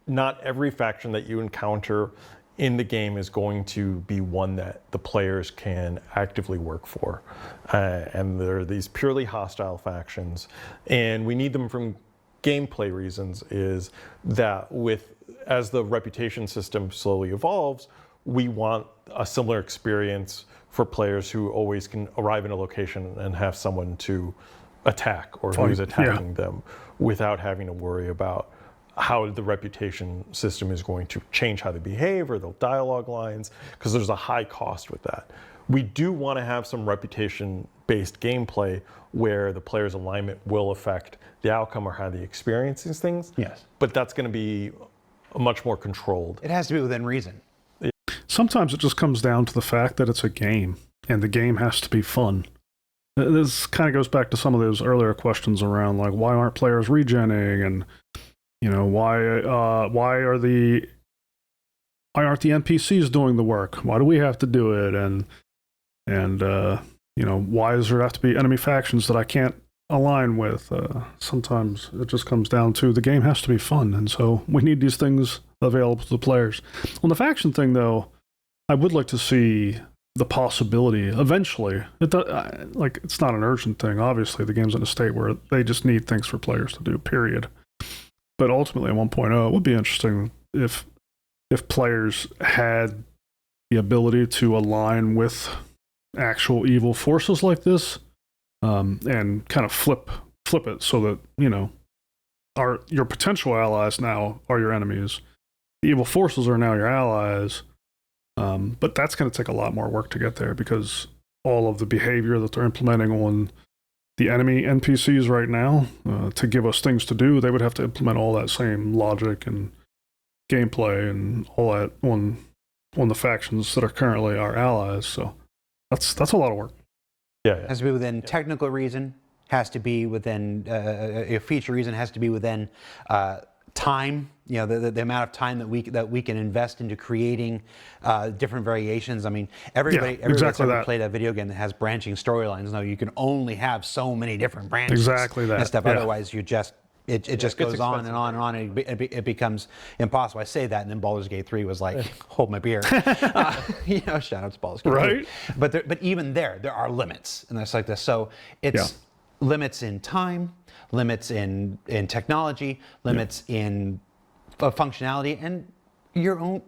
not every faction that you encounter in the game is going to be one that the players can actively work for. And there are these purely hostile factions, and we need them from gameplay reasons, is that as the reputation system slowly evolves, we want a similar experience for players who always can arrive in a location and have someone to attack or who's attacking them without having to worry about how the reputation system is going to change how they behave or the dialogue lines, because there's a high cost with that. We do want to have some reputation-based gameplay where the player's alignment will affect the outcome or how they experience these things. Yes. But that's going to be much more controlled. It has to be within reason. Sometimes it just comes down to the fact that it's a game, and the game has to be fun. This kind of goes back to some of those earlier questions around, like, why aren't players regenning, and why aren't the NPCs doing the work? Why do we have to do it? And why does there have to be enemy factions that I can't align with? Sometimes it just comes down to the game has to be fun, and so we need these things available to the players. On the faction thing, though, I would like to see the possibility eventually. It's not an urgent thing. Obviously, the game's in a state where they just need things for players to do, period. But ultimately, at 1.0, it would be interesting if players had the ability to align with actual evil forces like this, and kind of flip it so that your potential allies now are your enemies. The evil forces are now your allies, but that's going to take a lot more work to get there, because all of the behavior that they're implementing on the enemy NPCs right now, to give us things to do, they would have to implement all that same logic and gameplay and all that on the factions that are currently our allies. So that's a lot of work. Yeah. Has to be within technical reason, has to be within a feature reason, has to be within time. The amount of time that we can invest into creating different variations. I mean, everybody that's ever played a video game that has branching storylines knows you can only have so many different branches. Exactly that. And stuff. Yeah. Otherwise, it just goes on and on and on. It becomes impossible. I say that, and then Baldur's Gate 3 was like, hold my beer. Shout out to Baldur's Gate 3. Right. But even there are limits, and that's like this. So it's limits in time, limits in technology, limits in functionality, and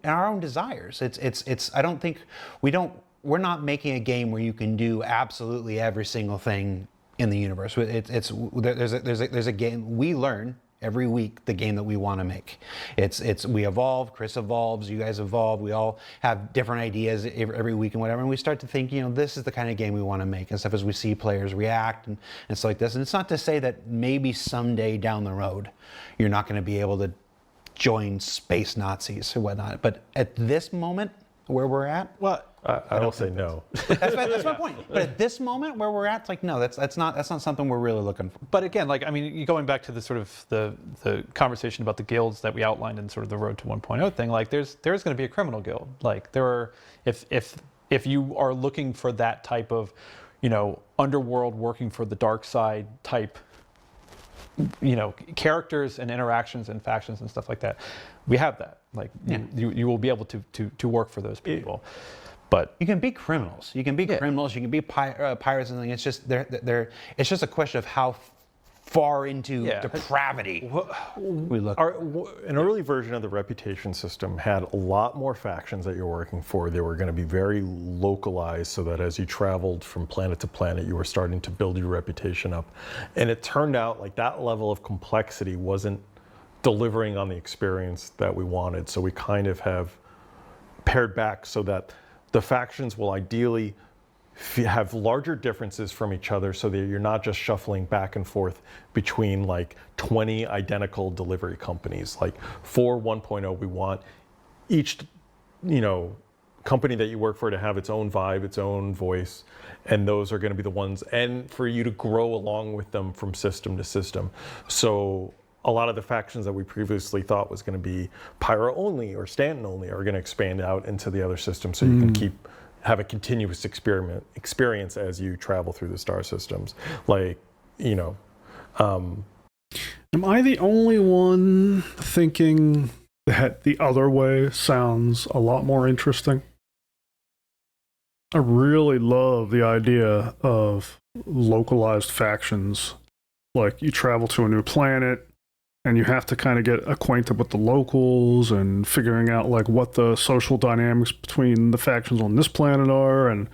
our own desires. It's I don't think we're not making a game where you can do absolutely every single thing in the universe. There's a game we learn every week the game that we want to make. We evolve, Chris evolves, you guys evolve, we all have different ideas every week and whatever, and we start to think, this is the kind of game we want to make and stuff as we see players react and stuff like this. And it's not to say that maybe someday down the road you're not going to be able to join space Nazis or whatnot, but at this moment where we're at, Well, I don't say no. that's my point. But at this moment where we're at, it's like, no, that's not something we're really looking for. but again, like, I mean, going back to the sort of the conversation about the guilds that we outlined in sort of the Road to 1.0 thing, like there's going to be a criminal guild. Like there are, if you are looking for that type of, underworld working for the dark side type, characters and interactions and factions and stuff like that, we have that. Like you will be able to work for those people. But You can be criminals. You can be criminals. You can be pirates and things. It's just it's just a question of how far into depravity we look. An early version of the reputation system had a lot more factions that you're working for. They were going to be very localized so that as you traveled from planet to planet, you were starting to build your reputation up. And it turned out like that level of complexity wasn't delivering on the experience that we wanted. So we kind of have pared back so that the factions will ideally have larger differences from each other so that you're not just shuffling back and forth between like 20 identical delivery companies. Like for 1.0, we want each, company that you work for to have its own vibe, its own voice, and those are going to be the ones, and for you to grow along with them from system to system. So a lot of the factions that we previously thought was going to be Pyro only or Stanton only are going to expand out into the other systems so you can have a continuous experience as you travel through the star systems. Like, Am I the only one thinking that the other way sounds a lot more interesting? I really love the idea of localized factions. Like you travel to a new planet, and you have to kind of get acquainted with the locals and figuring out like what the social dynamics between the factions on this planet are, and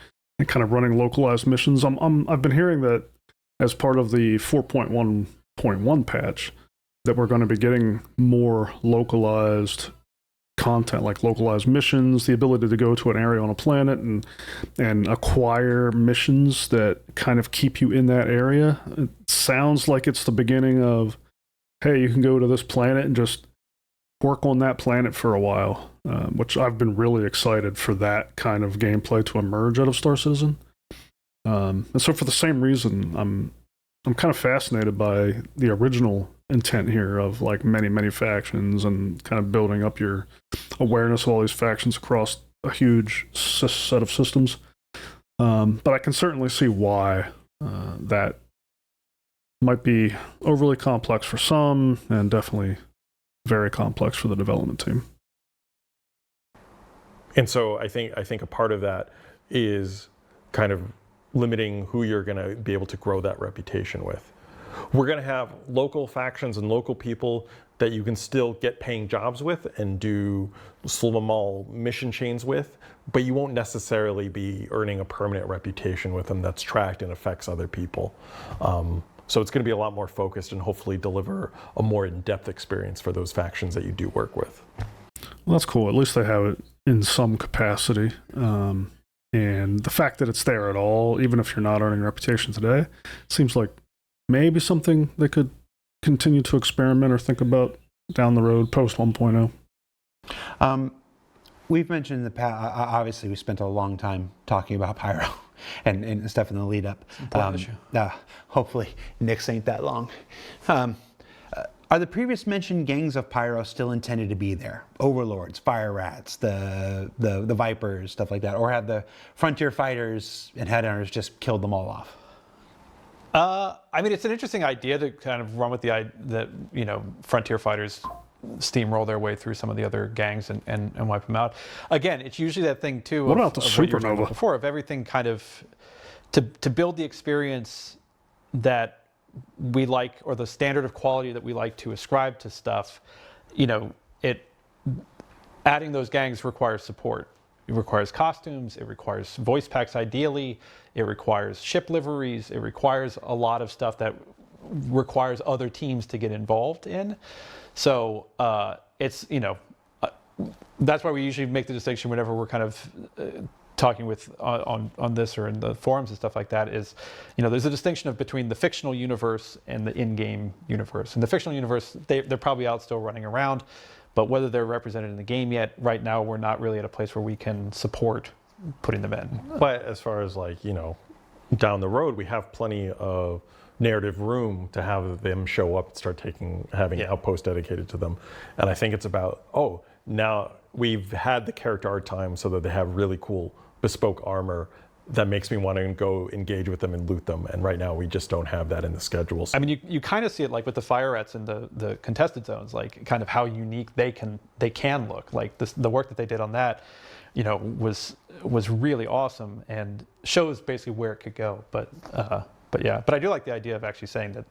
kind of running localized missions. I've been hearing that as part of the 4.1.1 patch that we're going to be getting more localized content, like localized missions, the ability to go to an area on a planet and acquire missions that kind of keep you in that area. It sounds like it's the beginning of, hey, you can go to this planet and just work on that planet for a while, which I've been really excited for that kind of gameplay to emerge out of Star Citizen. And so for the same reason, I'm kind of fascinated by the original intent here of like many factions and kind of building up your awareness of all these factions across a huge set of systems. But I can certainly see why that might be overly complex for some, and definitely very complex for the development team. and so I think a part of that is kind of limiting who you're going to be able to grow that reputation with. We're going to have local factions and local people that you can still get paying jobs with and do small mission chains with, but you won't necessarily be earning a permanent reputation with them that's tracked and affects other people. So it's going to be a lot more focused and hopefully deliver a more in-depth experience for those factions that you do work with. Well, that's cool. At least they have it in some capacity. And the fact that it's there at all, even if you're not earning a reputation today, seems like maybe something they could continue to experiment or think about down the road post 1.0. We've mentioned in the past, obviously we spent a long time talking about Pyro and stuff in the lead up. Hopefully Nick's ain't that long. Are the previous mentioned gangs of Pyro still intended to be there? Overlords, Fire Rats, the Vipers, stuff like that? Or have the Frontier Fighters and Headhunters just killed them all off? I mean, it's an interesting idea to kind of run with the idea that, Frontier Fighters steamroll their way through some of the other gangs and wipe them out. Again, it's usually that thing too. What about the what you were talking about Supernova? before, of everything kind of to build the experience that we like, or the standard of quality that we like to ascribe to stuff. Adding those gangs requires support. It requires costumes, it requires voice packs ideally, it requires ship liveries, it requires a lot of stuff that requires other teams to get involved in. So it's, that's why we usually make the distinction whenever we're kind of talking with on this or in the forums and stuff like that is, there's a distinction between the fictional universe and the in-game universe. In the fictional universe, they're probably out still running around, but whether they're represented in the game yet, right now we're not really at a place where we can support putting them in. But as far as down the road, we have plenty of narrative room to have them show up and start having outposts dedicated to them. And I think it's about, now we've had the character art time so that they have really cool bespoke armor that makes me want to go engage with them and loot them. And right now we just don't have that in the schedules. I mean, you kind of see it like with the Firettes and the contested zones, like kind of how unique they can look. Like the work that they did on that, was really awesome and shows basically where it could go. But I do like the idea of actually saying that,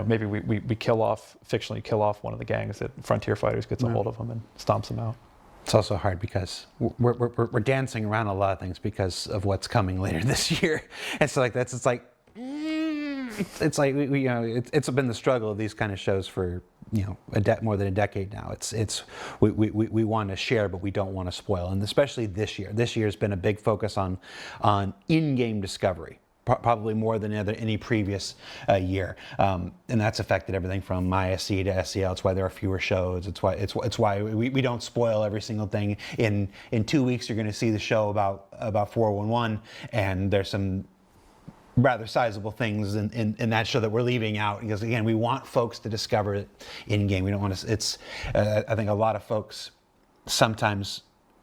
maybe we fictionally kill off one of the gangs that Frontier Fighters gets a hold of them and stomps them out. It's also hard because we're dancing around a lot of things because of what's coming later this year, and so it's been the struggle of these kind of shows for more than a decade now. We want to share, but we don't want to spoil, and especially this year. This year's been a big focus on in-game discovery. Probably more than any previous year, and that's affected everything from ISC to SCL. It's why there are fewer shows. It's why we don't spoil every single thing. In 2 weeks, you're going to see the show about 411, and there's some rather sizable things in that show that we're leaving out because again, we want folks to discover it in game. We don't want to. I think a lot of folks sometimes.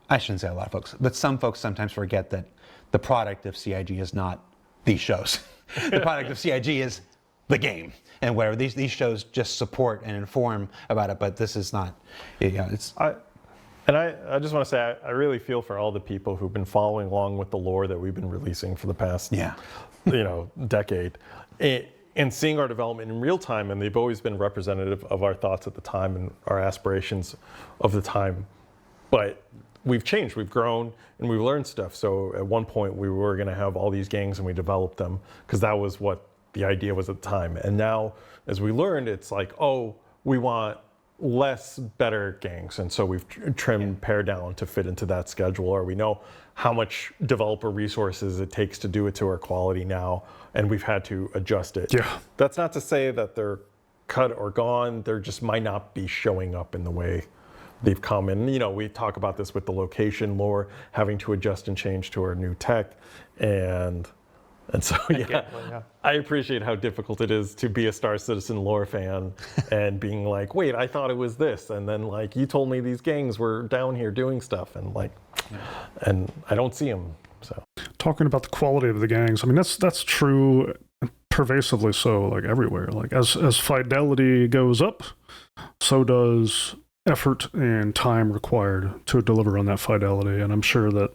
I shouldn't say a lot of folks, but some folks sometimes forget that the product of CIG is not these shows. The product of CIG is the game, and whatever these shows just support and inform about it. But this is not. It's. I just want to say I really feel for all the people who've been following along with the lore that we've been releasing for the past decade, and seeing our development in real time, and they've always been representative of our thoughts at the time and our aspirations of the time, but. We've changed, we've grown, and we've learned stuff. So at one point we were going to have all these gangs and we developed them because that was what the idea was at the time. And now as we learned, it's like, we want less better gangs. And so we've trimmed pared down to fit into that schedule, or we know how much developer resources it takes to do it to our quality now, and we've had to adjust it. Yeah. That's not to say that they're cut or gone, they just might not be showing up in the way they've come in. We talk about this with the location lore, having to adjust and change to our new tech. And so, I appreciate how difficult it is to be a Star Citizen lore fan and being like, wait, I thought it was this. And then you told me these gangs were down here doing stuff and and I don't see them. So talking about the quality of the gangs, I mean, that's true pervasively so, everywhere. As fidelity goes up, so does effort and time required to deliver on that fidelity. And I'm sure that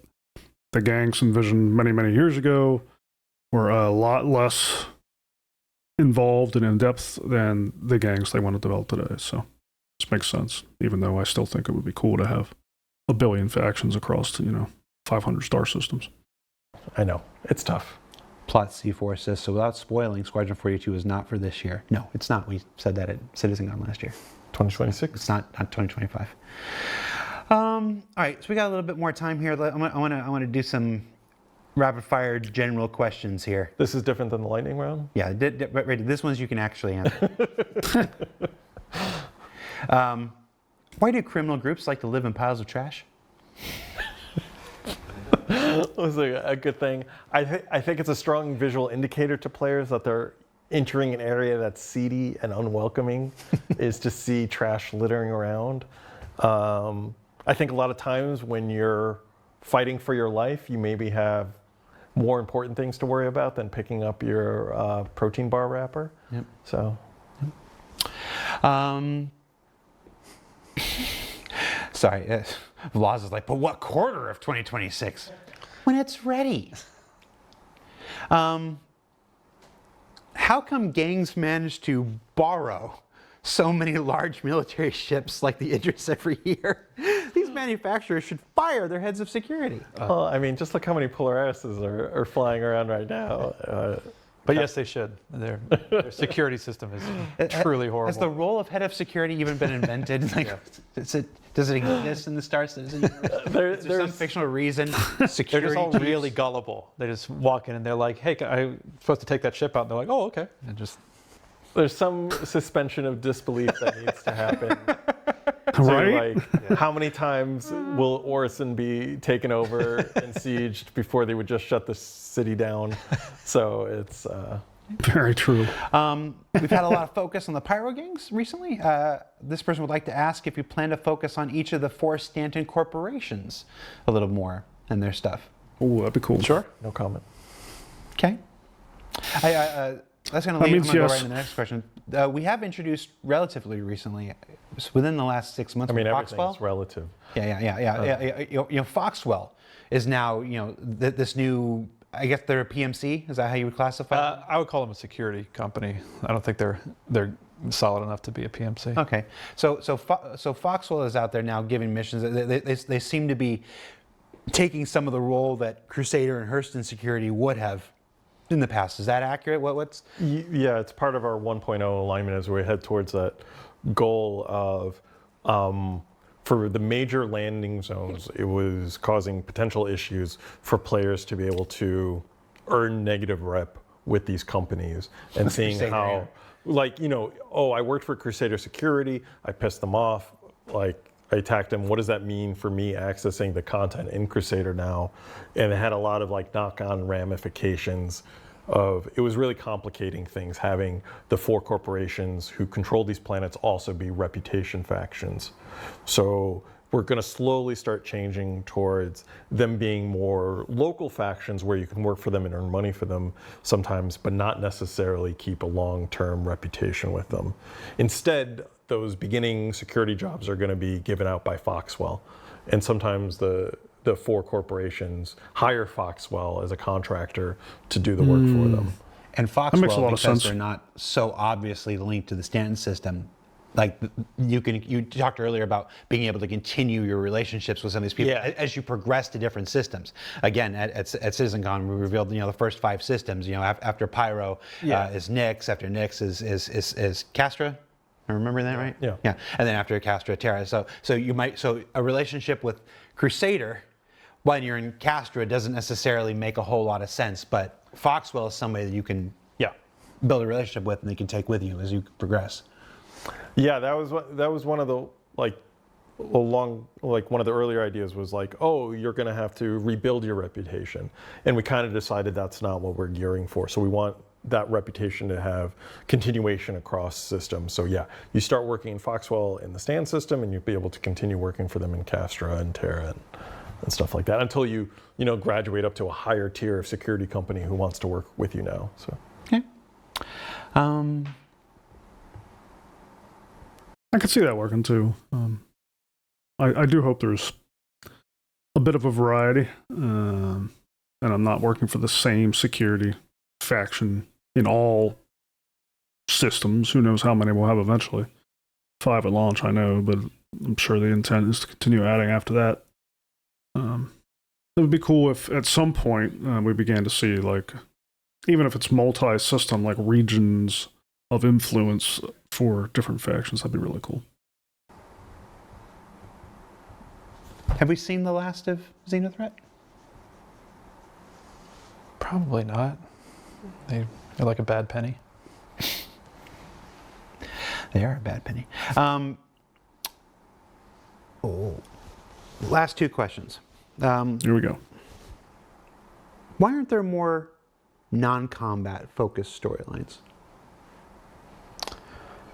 the gangs envisioned many, many years ago were a lot less involved and in depth than the gangs they want to develop today. So this makes sense, even though I still think it would be cool to have a billion factions across 500 star systems. I know, it's tough. Plot C4 says, so without spoiling, Squadron 42 is not for this year. No, it's not. We said that at CitizenCon last year. 2026? It's not 2025. All right, so we got a little bit more time here. I want to do some rapid fire general questions here. This is different than the lightning round? Yeah, this one's you can actually answer. Why do criminal groups like to live in piles of trash? It was a good thing. I think it's a strong visual indicator to players that they're entering an area that's seedy and unwelcoming is to see trash littering around. I think a lot of times when you're fighting for your life, you maybe have more important things to worry about than picking up your protein bar wrapper. Yep. So. Sorry, Vlaz is like, but what quarter of 2026? When it's ready. How come gangs manage to borrow so many large military ships like the Idris every year? These manufacturers should fire their heads of security. Well, I mean, just look how many Polaris's are flying around right now. But yes, they should. Their security system is truly horrible. Has the role of head of security even been invented? Like, does it exist in the Star Citizen universe? Is there some fictional reason security? They're just all really gullible. They just walk in and they're like, "Hey, I'm supposed to take that ship out." And they're like, "Oh, okay." And just There's some suspension of disbelief that needs to happen. Right? Like, how many times will Orison be taken over and sieged before they would just shut the city down? So it's... Very true. We've had a lot of focus on the Pyro gangs recently. This person would like to ask if you plan to focus on each of the 4 Stanton corporations a little more and their stuff. Oh, that'd be cool. Sure. No comment. Okay. That's going to means go yes. right into the next question. We have introduced relatively recently, within the last 6 months, I mean, Foxwell. everything's relative. Yeah. Foxwell is now, this new, I guess they're a PMC. Is that how you would classify them? I would call them a security company. I don't think they're solid enough to be a PMC. Okay. So Foxwell is out there now giving missions. They seem to be taking some of the role that Crusader and Hurston Security would have in the past. Is that accurate? What's Yeah, it's part of our 1.0 alignment as we head towards that goal of, for the major landing zones, it was causing potential issues for players to be able to earn negative rep with these companies and seeing Crusader, how, like, I worked for Crusader Security, I pissed them off, like, I attacked them. What does that mean for me accessing the content in Crusader now? And it had a lot of like knock-on ramifications of, it was really complicating things having the 4 corporations who control these planets also be reputation factions. So we're going to slowly start changing towards them being more local factions where you can work for them and earn money for them sometimes, but not necessarily keep a long-term reputation with them. Instead, those beginning security jobs are going to be given out by Foxwell. And sometimes the 4 corporations hire Foxwell as a contractor to do the work for them. And makes a lot Foxwell, of because sense. they're not so obviously linked to the Stanton system, like you talked earlier about being able to continue your relationships with some of these people as you progress to different systems. Again, at CitizenCon, we revealed the first 5 systems. After Pyro is Nyx, after Nyx is Castra. I remember that right? Yeah. Yeah. And then after Castra, Terra. So a relationship with Crusader when you're in Castra doesn't necessarily make a whole lot of sense, but Foxwell is somebody that you can build a relationship with and they can take with you as you progress. Yeah, that was one of the one of the earlier ideas was like, oh, you're going to have to rebuild your reputation, and we kind of decided that's not what we're gearing for. So we want that reputation to have continuation across systems. So yeah, you start working in Foxwell in the Stan system, and you'll be able to continue working for them in Castra and Terra and stuff like that until you graduate up to a higher tier of security company who wants to work with you now. So Okay. I could see that working too. I do hope there's a bit of a variety, and I'm not working for the same security faction in all systems. Who knows how many we'll have eventually. 5 at launch, I know, but I'm sure the intent is to continue adding after that. It would be cool if at some point we began to see, like, even if it's multi-system, like regions of influence for different factions. That'd be really cool. Have we seen the last of Xenothreat? Probably not. They're like a bad penny. They are a bad penny. Last 2 questions. Here we go. Why aren't there more non-combat focused storylines?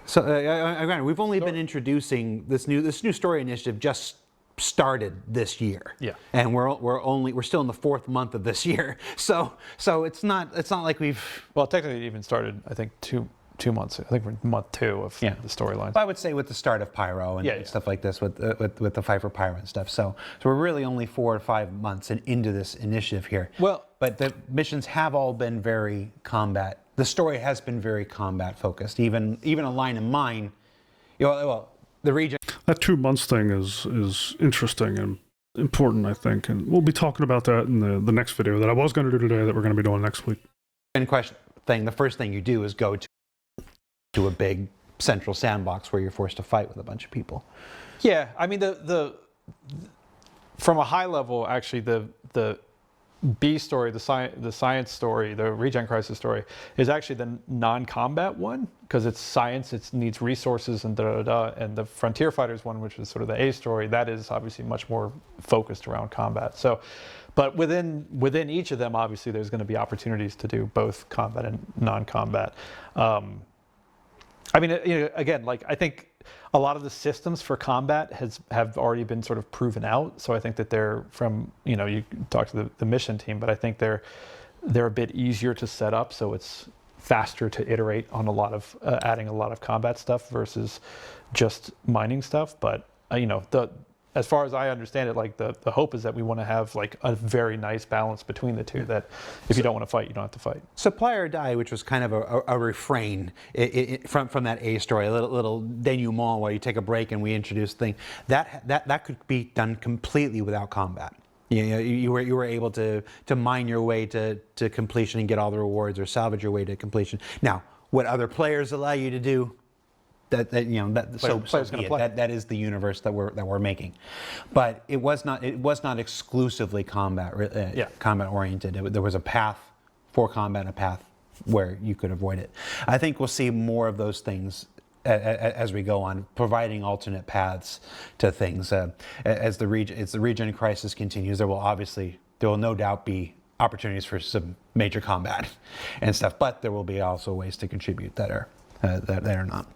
So, granted, we've only been introducing this new story initiative. Just started this year, and we're still in the 4th month of this year. So it's not like we've. Well, technically, it even started, I think, two months. I think we're in month 2 of the storyline. I would say with the start of Pyro and stuff like this, with the fight for Pyro and stuff. So we're really only 4 or 5 months into this initiative here. Well, but the missions have all been very combat. The story has been very combat focused. Even a line of mine, the region. That 2 months thing is interesting and important, I think, and we'll be talking about that in the next video that I was going to do today that we're going to be doing next week. And question thing, the first thing you do is go to a big central sandbox where you're forced to fight with a bunch of people. Yeah, I mean the from a high level, actually the B story, the science story, the regen crisis story is actually the non-combat one because it's science, it needs resources and and the frontier fighters one, which is sort of the A story, that is obviously much more focused around combat. So, but within each of them, obviously there's going to be opportunities to do both combat and non-combat. I mean, again, like I think a lot of the systems for combat have already been sort of proven out. So I think that they're from, you talk to the mission team, but I think they're a bit easier to set up. So it's faster to iterate on a lot of adding a lot of combat stuff versus just mining stuff. But as far as I understand it, like the hope is that we want to have like a very nice balance between the two, that if you don't want to fight, you don't have to fight. Supply or die, which was kind of a refrain from that A story, a little denouement where you take a break and we introduce the thing, that could be done completely without combat. You were able to mine your way to completion and get all the rewards, or salvage your way to completion. Now, what other players allow you to do, that is the universe that we're making, but it was not exclusively combat oriented. There was a path for combat, and a path where you could avoid it. I think we'll see more of those things as we go on, providing alternate paths to things. As the regen crisis continues, there will no doubt be opportunities for some major combat and stuff, but there will be also ways to contribute that are not.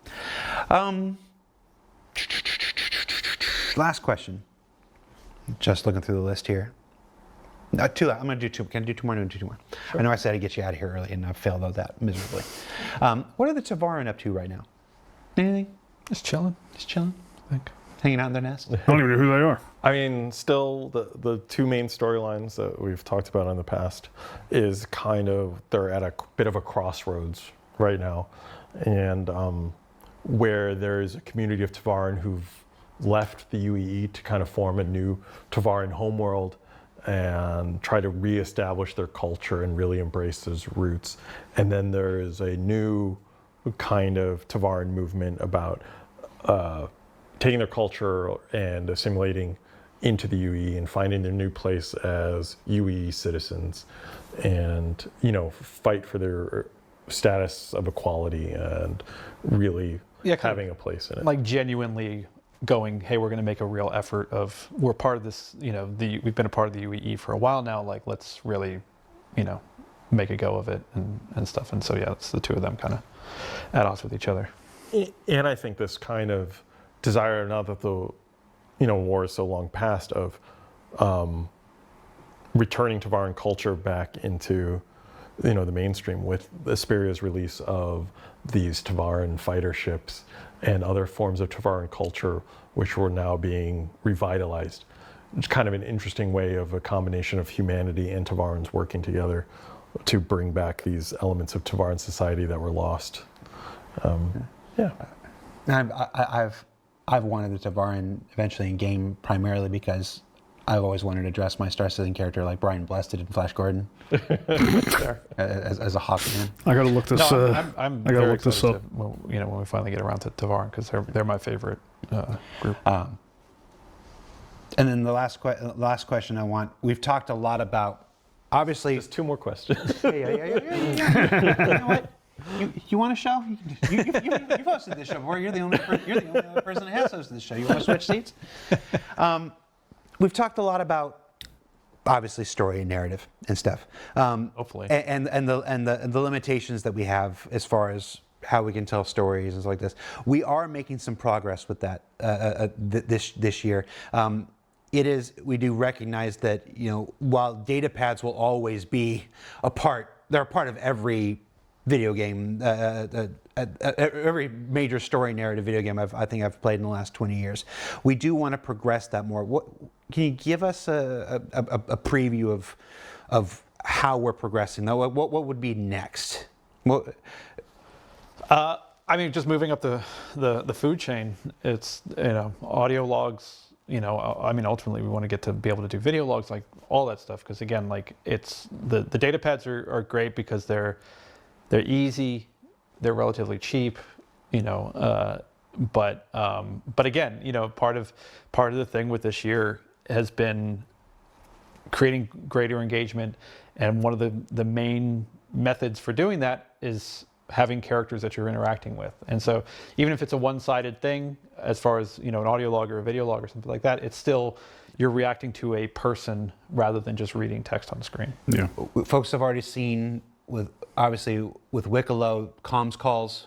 Last question. Just looking through the list here. Two. I'm going to do two. Can I do two more? Two more. Sure. I know I said I'd get you out of here early, and I failed at that miserably. What are the Tavaran up to right now? Anything? Just chilling. I think. Hanging out in their nest? I don't even know who they are. I mean, still the two main storylines that we've talked about in the past is they're at a bit of a crossroads right now. And where there's a community of Tavaran who've left the UEE to kind of form a new Tavaran homeworld and try to reestablish their culture and really embrace those roots. And then there is a new kind of Tavaran movement about taking their culture and assimilating into the UEE and finding their new place as UEE citizens, and fight for their status of equality and really having a place in it. Like genuinely going, hey, we're going to make a real effort of, we're part of this, we've been a part of the UEE for a while now, like let's really, make a go of it and stuff. And so, it's the two of them kind of at odds with each other. And I think this kind of desire, now that the, war is so long past, of returning Tavaran culture back into the mainstream with Asperia's release of these Tavaran fighter ships and other forms of Tavaran culture, which were now being revitalized. It's kind of an interesting way of a combination of humanity and Tavarans working together to bring back these elements of Tavaran society that were lost. I've wanted the Tavaran eventually in game primarily because I've always wanted to dress my Star Citizen character like Brian Blessed in Flash Gordon, as a Hawkman. I gotta look this. I'm I gotta very look this excited up. when we finally get around to Tavaran, because they're my favorite group. And then the last question I want. We've talked a lot about, obviously. Just two more questions. Yeah. You know what? You want a show? You've hosted this show before. You're the only other person that has hosted this show. You want to switch seats? We've talked a lot about, obviously, story and narrative and stuff. Hopefully. And the limitations that we have as far as how we can tell stories and stuff like this. We are making some progress with that this year. We do recognize that, while data pads will always be they're a part of every video game, every major story narrative video game I think I've played in the last 20 years. We do want to progress that more. Can you give us a preview of how we're progressing? What would be next? Just moving up the food chain. It's audio logs. Ultimately we want to get to be able to do video logs, like all that stuff. Because again, like it's the data pads are great because they're they're easy, they're relatively cheap, but again, part of the thing with this year has been creating greater engagement, and one of the main methods for doing that is having characters that you're interacting with. And so even if it's a one-sided thing, as far as an audio log or a video log or something like that, it's still you're reacting to a person rather than just reading text on the screen. Yeah. Folks have already seen obviously with Wiccolo, comms calls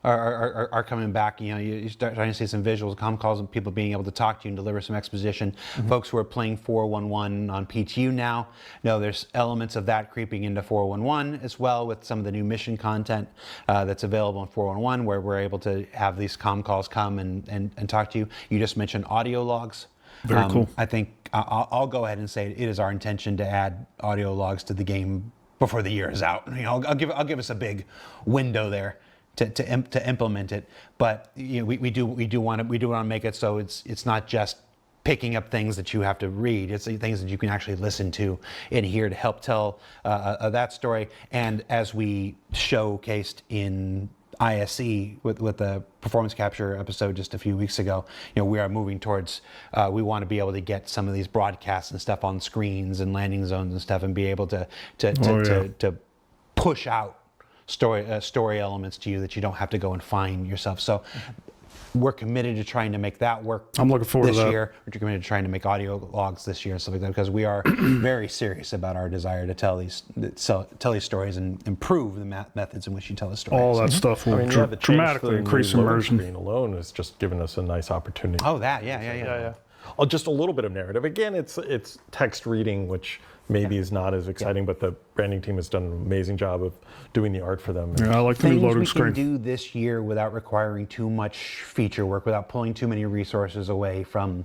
are coming back. You're starting to see some visuals, comm calls, and people being able to talk to you and deliver some exposition. Folks who are playing 411 on PTU now, there's elements of that creeping into 411 as well, with some of the new mission content that's available in 411, where we're able to have these comm calls come and talk to you. You just mentioned audio logs. Very cool. I think I'll go ahead and say it is our intention to add audio logs to the game before the year is out. I'll give us a big window there to implement it, but we do want to make it so it's not just picking up things that you have to read. It's things that you can actually listen to in here to help tell that story. And as we showcased in ISE with the performance capture episode just a few weeks ago, we are moving towards, we want to be able to get some of these broadcasts and stuff on screens and landing zones and stuff, and be able to push out story elements to you that you don't have to go and find yourself. So we're committed to trying to make that work. I'm looking forward this to that. year. We're committed to trying to make audio logs this year and stuff like that, because we are very serious about our desire to tell these stories and improve the methods in which you tell the stories. All that stuff will the change for dramatically the increase new loading immersion. screen alone has just given us a nice opportunity. Oh, that, yeah. Just a little bit of narrative. Again, it's text reading, which maybe is not as exciting, but the branding team has done an amazing job of doing the art for them. Yeah, I like the new Things loading we screen. can do this year without requiring too much feature work, without pulling too many resources away from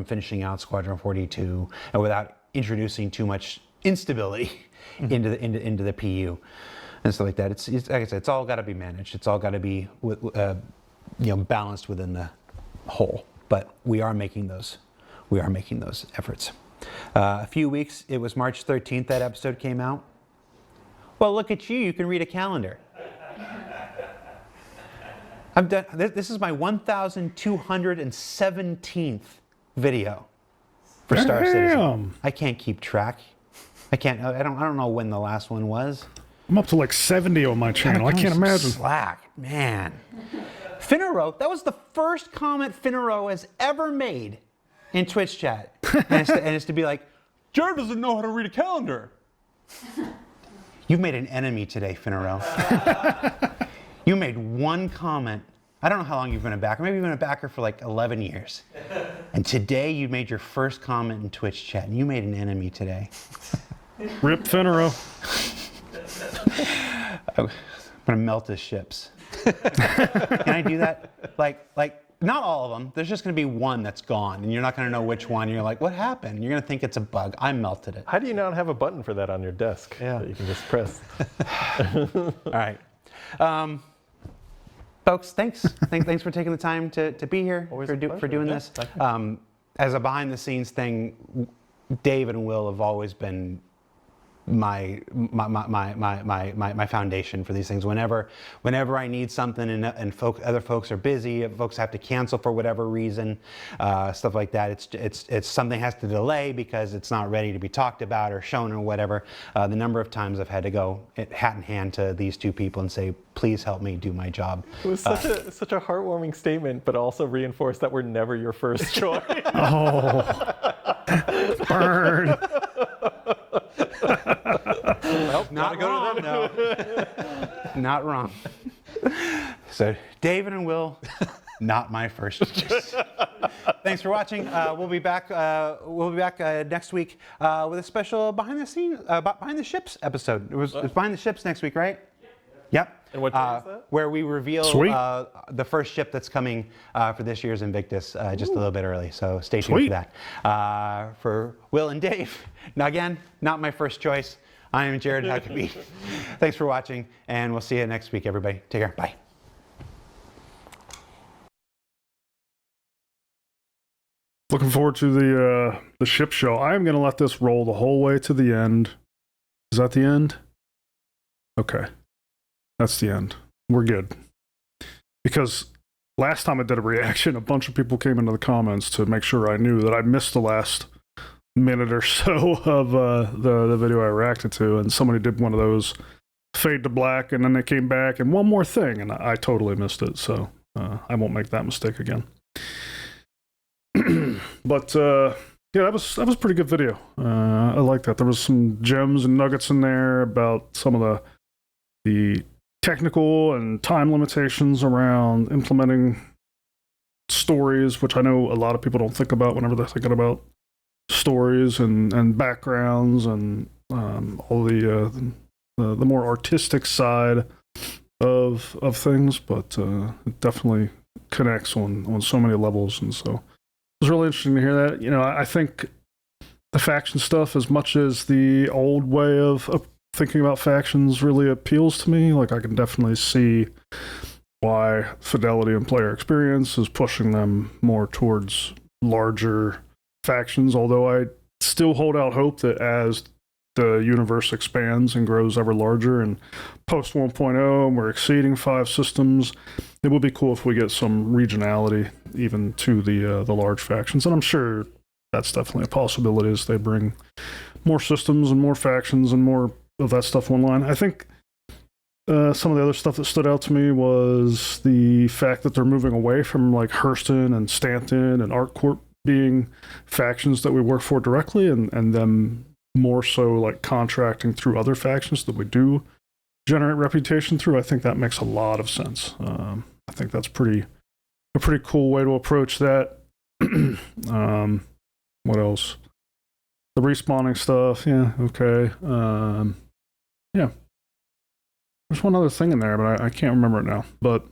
finishing out Squadron 42, and without introducing too much instability into the PU and stuff like that. It's like I said, it's all got to be managed. It's all got to be balanced within the whole. But we are making those efforts. A few weeks, it was March 13th that episode came out. Well, look at you, you can read a calendar. I've done, this is my 1,217th video for Star Citizen. I can't keep track. I don't know when the last one was. I'm up to like 70 on my channel. I can't imagine. Slack, man. Finero, that was the first comment Finero has ever made in Twitch chat. And it's to be like, Jared doesn't know how to read a calendar. You've made an enemy today, Finero. You made one comment. I don't know how long you've been a backer. Maybe you've been a backer for like 11 years. And today you made your first comment in Twitch chat, and you made an enemy today. Rip Finero. I'm gonna melt his ships. Can I do that? Like, not all of them. There's just going to be one that's gone, and you're not going to know which one. You're like, what happened? You're going to think it's a bug. I melted it. How do you not have a button for that on your desk that you can just press? All right. Folks, thanks for taking the time to be here, for doing this. As a behind-the-scenes thing, Dave and Will have always been my foundation for these things. Whenever I need something and other folks are busy, folks have to cancel for whatever reason, stuff like that. It's something has to delay because it's not ready to be talked about or shown or whatever. The number of times I've had to go hat in hand to these two people and say, please help me do my job. It was such a heartwarming statement, but also reinforced that we're never your first choice. Oh, burn. Well, not wrong, though. Not wrong. So, David and Will, not my first choice. Thanks for watching. We'll be back. Next week with a special behind the ships episode. It was behind the ships next week, right? Yep. And what day is that? Where we reveal the first ship that's coming for this year's Invictus just a little bit early. So stay tuned for that. For Will and Dave, now again, not my first choice. I am Jared Huckabee. Thanks for watching, and we'll see you next week, everybody. Take care. Bye. Looking forward to the ship show. I am going to let this roll the whole way to the end. Is that the end? Okay. That's the end. We're good. Because last time I did a reaction, a bunch of people came into the comments to make sure I knew that I missed the last minute or so of the video I reacted to, and somebody did one of those fade to black, and then they came back and one more thing, and I totally missed it, so I won't make that mistake again. But yeah, that was a pretty good video. I like that. There was some gems and nuggets in there about some of the technical and time limitations around implementing stories, which I know a lot of people don't think about whenever they're thinking about stories and backgrounds and all the more artistic side of things, but it definitely connects on so many levels, and so it was really interesting to hear that. You know, I think the faction stuff, as much as the old way of thinking about factions really appeals to me, like I can definitely see why fidelity and player experience is pushing them more towards larger factions, although I still hold out hope that as the universe expands and grows ever larger, and post 1.0 we're exceeding 5 systems, it would be cool if we get some regionality even to the large factions, and I'm sure that's definitely a possibility as they bring more systems and more factions and more of that stuff online. I think some of the other stuff that stood out to me was the fact that they're moving away from like Hurston and Stanton and ArcCorp being factions that we work for directly, and them more so like contracting through other factions that we do generate reputation through. I think that makes a lot of sense. I think that's a pretty cool way to approach that. What else? The respawning stuff, yeah, okay. Yeah. There's one other thing in there, but I can't remember it now. But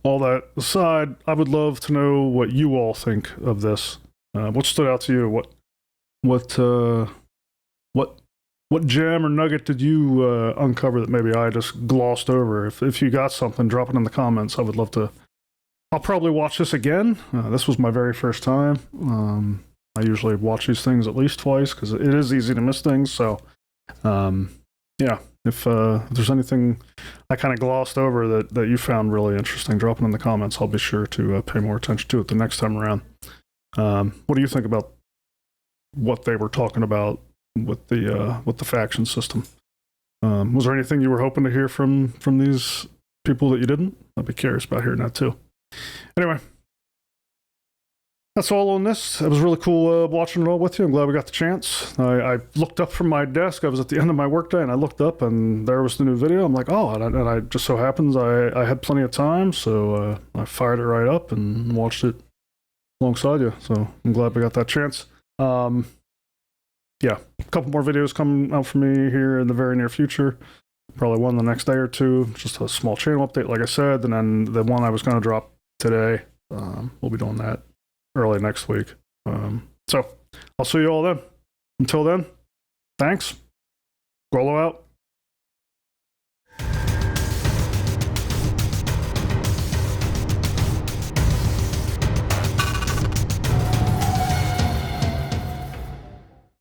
all that aside, I would love to know what you all think of this. What stood out to you? What gem or nugget did you uncover that maybe I just glossed over? If you got something, drop it in the comments. I would love to. I'll probably watch this again. This was my very first time. I usually watch these things at least twice because it is easy to miss things. So, yeah, if there's anything I kind of glossed over that you found really interesting, drop it in the comments. I'll be sure to pay more attention to it the next time around. What do you think about what they were talking about with the faction system? Was there anything you were hoping to hear from these people that you didn't? I'd be curious about hearing that too. Anyway, that's all on this. It was really cool watching it all with you. I'm glad we got the chance. I looked up from my desk. I was at the end of my workday, and I looked up, and there was the new video. I'm like, oh, and I just so happens I had plenty of time, so I fired it right up and watched it alongside you. So I'm glad we got that chance. Yeah, a couple more videos coming out for me here in the very near future. Probably one the next day or two. Just a small channel update, like I said, and then the one I was going to drop today. We'll be doing that early next week. So I'll see you all then. Until then, thanks. Wiccolo out.